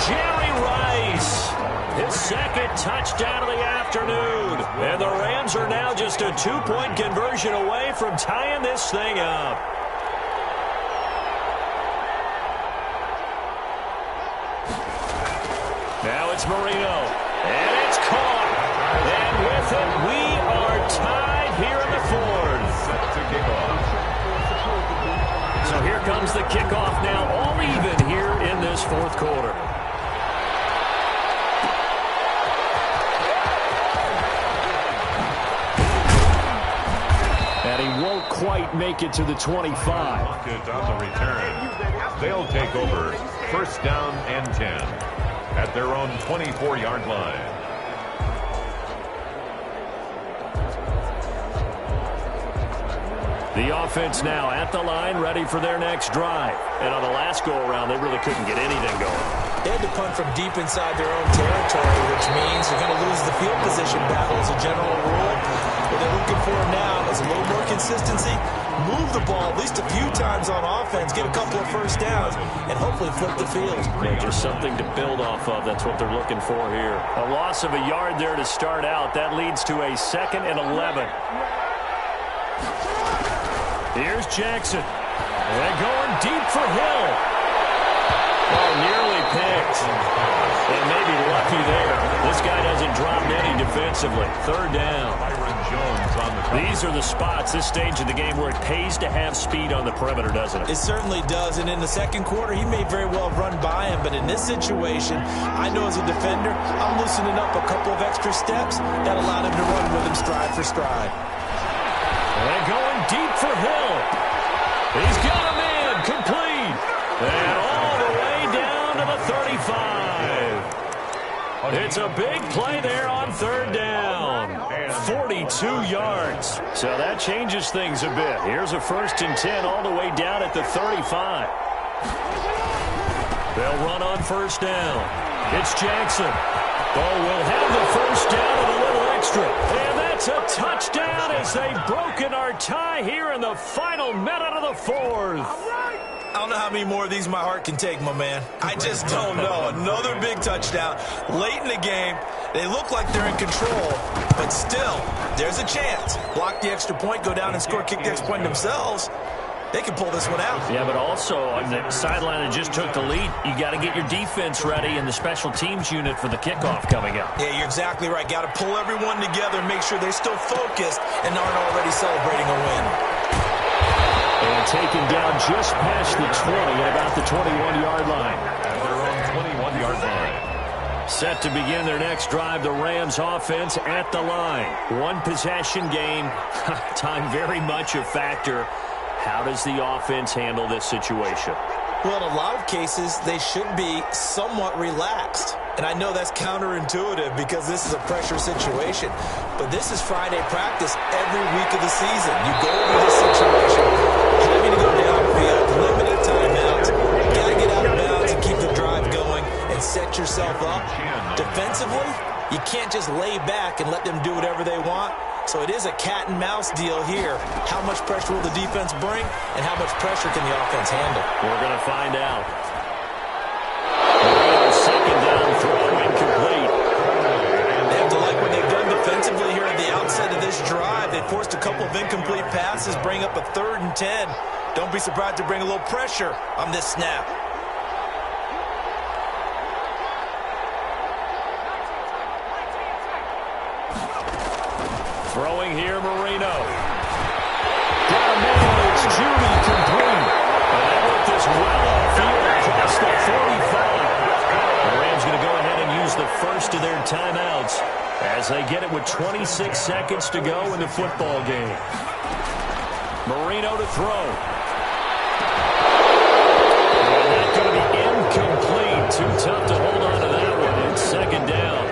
Jerry Rice. His 2nd touchdown of the afternoon. And the Rams are now just a 2-point conversion away from tying this thing up. Now it's Marino. And it's caught. And with it, we are tied here in the 4th. Set to kick off. So here comes the kickoff now, all even here in this 4th quarter. And he won't quite make it to the 25. Pocket on the return. They'll take over. First down and 10. At their own 24-yard line. The offense now at the line, ready for their next drive. And on the last go-around, they really couldn't get anything going. They had to punt from deep inside their own territory, which means they're going to lose the field position battle as a general rule. What they're looking for now is a little more consistency, move the ball at least a few times on offense, get a couple of first downs, and hopefully flip the field. Yeah, just something to build off of. That's what they're looking for here. A loss of a yard there to start out. That leads to a 2nd and 11. Here's Jackson. And going deep for Hill. Oh, nearly picked. And maybe lucky there. This guy doesn't drop any defensively. 3rd down. These are the spots, this stage of the game, where it pays to have speed on the perimeter, doesn't it? It certainly does. And in the 2nd quarter, he may very well run by him. But in this situation, I know as a defender, I'm loosening up a couple of extra steps that allowed him to run with him stride for stride. And going deep for Hill. He's got a man complete. And all the way down to the 35. It's a big play there on third down. 42 yards. So that changes things a bit. Here's a 1st and 10 all the way down at the 35. They'll run on 1st down. It's Jackson. Oh, we'll have the 1st down and a little extra. And that's a touchdown as they've broken our tie here in the final minute of the 4th. I don't know how many more of these my heart can take, my man. I just don't know. Another big touchdown late in the game. They look like they're in control, but still, there's a chance. Block the extra point, go down and score, kick the extra point themselves. They can pull this one out. Yeah, but also on the sideline that just took the lead, you got to get your defense ready and the special teams unit for the kickoff coming up. Yeah, you're exactly right. Got to pull everyone together and make sure they're still focused and aren't already celebrating a win. And taken down just past the 20 at about the 21-yard line. At their own 21-yard line. Set to begin their next drive, the Rams offense at the line. One possession game. Time very much a factor. How does the offense handle this situation? Well, in a lot of cases, they should be somewhat relaxed. And I know that's counterintuitive because this is a pressure situation. But this is Friday practice every week of the season. You go over this situation, having to go downfield, limited timeouts, got to get out of bounds and keep the drive going and set yourself up. Defensively, you can't just lay back and let them do whatever they want. So it is a cat and mouse deal here. How much pressure will the defense bring, and how much pressure can the offense handle? We're going to find out. Second down throw incomplete. They have to like what they've done defensively here at the outset of this drive. They forced a couple of incomplete passes, bring up a 3rd and 10. Don't be surprised to bring a little pressure on this snap. Throwing here, Marino. Down middle, it's Judy complete. And they work this well upfield across the 45. The Rams going to go ahead and use the first of their timeouts as they get it with 26 seconds to go in the football game. Marino to throw. And that's going to be incomplete. Too tough to hold on to that one. It's second down.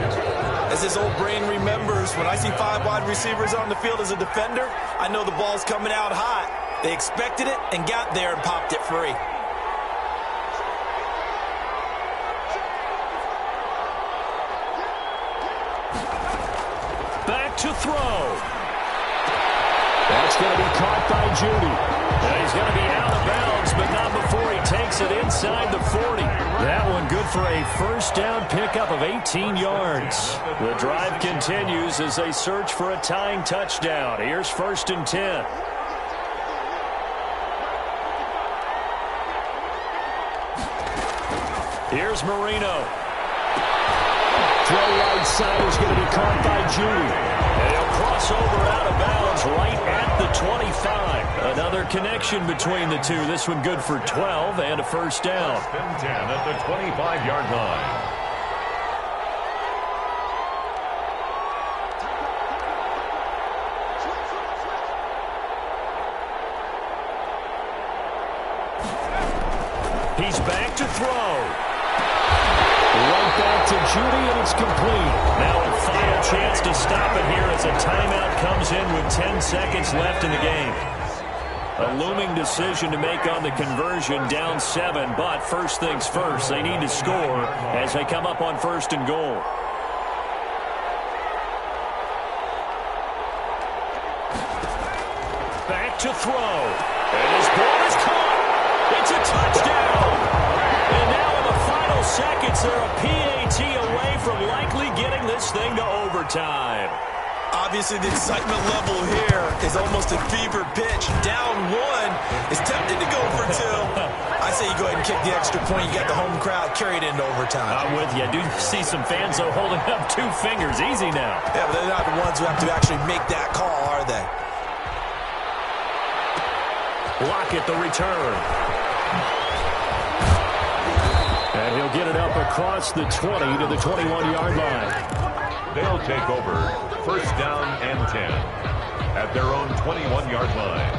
As his old brain remembers, when I see 5 wide receivers on the field as a defender, I know the ball's coming out hot. They expected it and got there and popped it free. Back to throw. That's going to be caught by Judy. And he's going to be out of bounds, but not before he takes it inside the 40. That one good for a 1st down pickup of 18 yards. The drive continues as they search for a tying touchdown. Here's 1st and 10. Here's Marino. Throw right side is going to be caught by Judy. And he'll cross over out of bounds right at the 25. Another connection between the two. This one good for 12 and a 1st down. 1st and 10 at the 25-yard line. He's back to throw. Right back to Judy, and it's complete. Now a final chance to stop it here as a timeout comes in with 10 seconds left in the game. A looming decision to make on the conversion, down 7, but first things first, they need to score as they come up on 1st and goal. Back to throw. And his ball is caught. It's a touchdown. And now in the final seconds, they're a PAT away from likely getting this thing to overtime. Obviously, the excitement level here is almost a fever pitch. Down 1 is tempted to go for 2. I say you go ahead and kick the extra point. You got the home crowd carried into overtime. I'm with you. I do see some fans, though, holding up 2 fingers. Easy now. Yeah, but they're not the ones who have to actually make that call, are they? Lockett the return. And he'll get it up across the 20 to the 21-yard line. They'll take over 1st down and 10 at their own 21-yard line.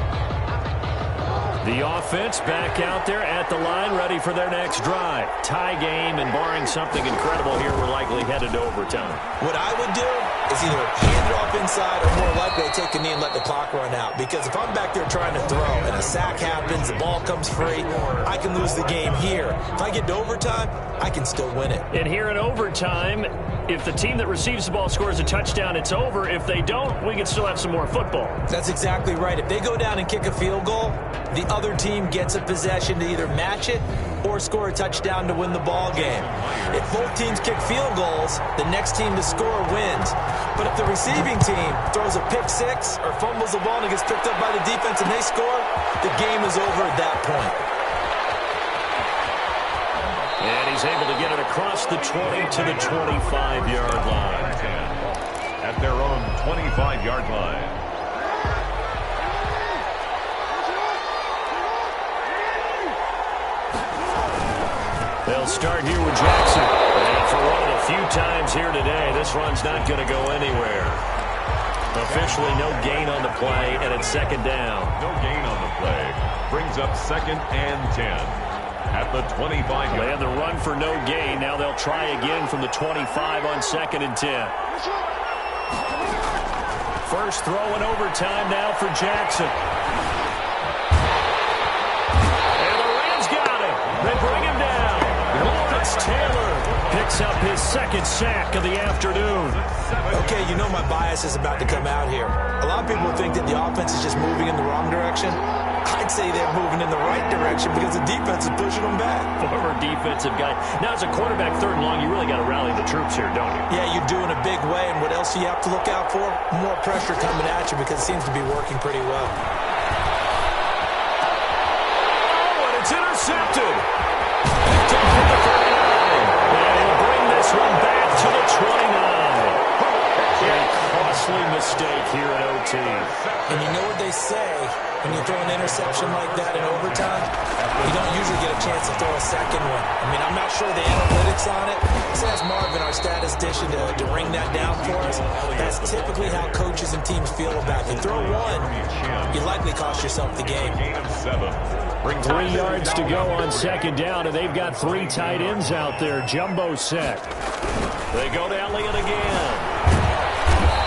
The offense back out there at the line, ready for their next drive. Tie game, and barring something incredible here, we're likely headed to overtime. What I would do is either hand it off inside or more likely take a knee and let the clock run out. Because if I'm back there trying to throw and a sack happens, the ball comes free, I can lose the game here. If I get to overtime, I can still win it. And here in overtime, if the team that receives the ball scores a touchdown, it's over. If they don't, we can still have some more football. That's exactly right. If they go down and kick a field goal, the other team gets a possession to either match it or score a touchdown to win the ball game. If both teams kick field goals, the next team to score wins. But if the receiving team throws a pick six or fumbles the ball and it gets picked up by the defense and they score, the game is over at that point. And he's able to get it across the 20 to the 25-yard line. At their own 25-yard line. They'll start here with Jackson. And for one of the few times here today, this run's not going to go anywhere. Officially no gain on the play, and it's second down. No gain on the play. Brings up 2nd and 10. At the 25-yard. They had the run for no gain. Now they'll try again from the 25 on 2nd and 10. First throw in overtime now for Jackson. And the Rams got him. They bring him down. Lawrence Taylor picks up his second sack of the afternoon. Okay, you know my bias is about to come out here. A lot of people think that the offense is just moving in the wrong direction. I'd say they're moving in the right direction because the defense is pushing them back. Former defensive guy. Now, as a quarterback, 3rd and long, you really got to rally the troops here, don't you? Yeah, you do in a big way. And what else do you have to look out for? More pressure coming at you because it seems to be working pretty well. Oh, and it's intercepted. Picked up for the 39. And he'll bring this one back to the 29. A costly mistake here at OT. And you know what they say, when you throw an interception like that in overtime, you don't usually get a chance to throw a second one. I mean, I'm not sure the analytics on it. Let's ask Marvin, our statistician, to ring that down for us. That's typically how coaches and teams feel about it. You throw one, you likely cost yourself the game. 3 yards to go on 2nd down, and they've got 3 tight ends out there. Jumbo set. They go to Elliott again.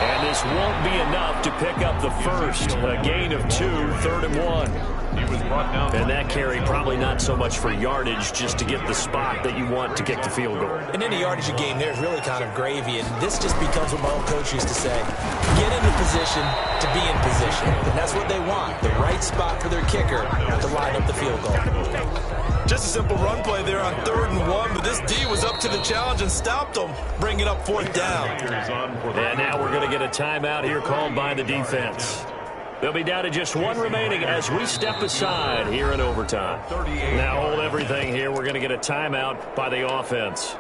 And this won't be enough to pick up the first. A gain of 2, 3rd and 1. He was brought down. And that carry probably not so much for yardage, just to get the spot that you want to kick the field goal. In any yardage game, there's really kind of gravy, and this just becomes what my old coach used to say. Get into position to be in position. And that's what they want, the right spot for their kicker to line up the field goal. Just a simple run play there on 3rd and 1, but this D was up to the challenge and stopped them, bringing up 4th down. And now we're going to get a timeout here called by the defense. They'll be down to just 1 remaining as we step aside here in overtime. Now hold everything here. We're going to get a timeout by the offense.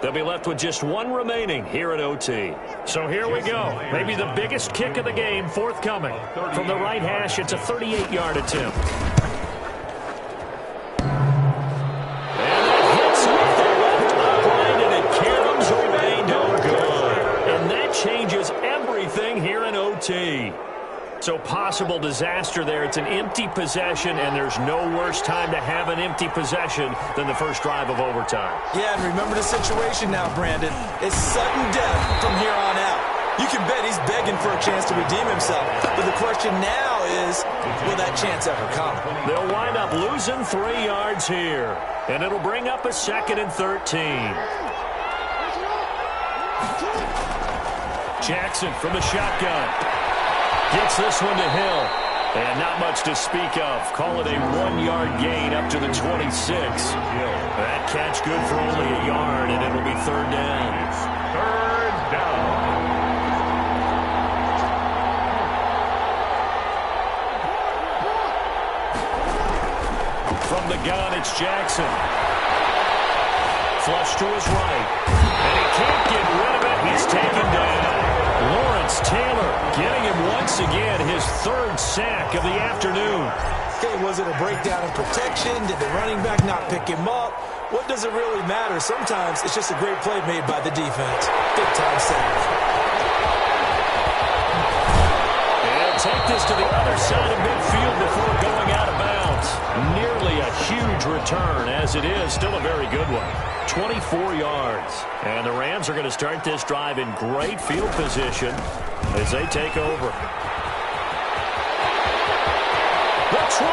They'll be left with just 1 remaining here at OT. So here we go. Maybe the biggest kick of the game forthcoming. From the right hash, it's a 38-yard attempt. And that hits with the left upright, and it carries away no good. And that changes everything here in OT. So possible disaster there. It's an empty possession, and there's no worse time to have an empty possession than the first drive of overtime. Yeah, and remember the situation now, Brandon. It's sudden death from here on out. You can bet he's begging for a chance to redeem himself. But the question now is, will that chance ever come? They'll wind up losing 3 yards here, and it'll bring up a 2nd and 13. Jackson from the shotgun. Gets this one to Hill. And not much to speak of. Call it a 1-yard gain up to the 26. That catch good for only a yard, and it'll be 3rd down. 3rd down. From the gun, it's Jackson. Flush to his right. And he can't get rid of it. He's taken down. Lawrence Taylor getting him once again his 3rd sack of the afternoon. Okay, was it a breakdown in protection? Did the running back not pick him up? What does it really matter? Sometimes it's just a great play made by the defense. Big-time sack. And take this to the other side of midfield before going out of bounds. nearly a huge return. As it is, still a very good one. 24 yards. And the Rams are going to start this drive in great field position as they take over. The 20.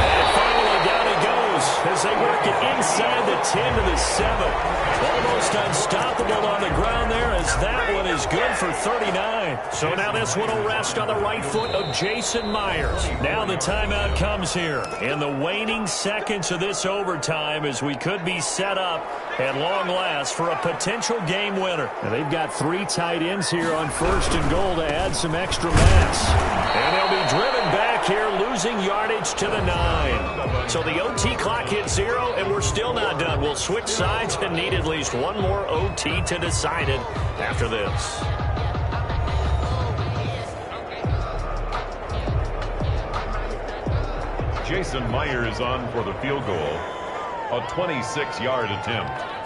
And finally down he goes as they work it inside the 10 to the 7. Almost unstoppable on the ground there as that one is good for 39. So now this one will rest on the right foot of Jason Myers. Now the timeout comes here in the waning seconds of this overtime as we could be set up at long last for a potential game winner. And they've got 3 tight ends here on 1st and goal to add some extra mass. And they'll be driven back here, losing yardage to the 9. So the OT clock hits 0, and we're still not done. We'll switch sides and need at least one more OT to decide it after this. Jason Myers on for the field goal. A 26-yard attempt.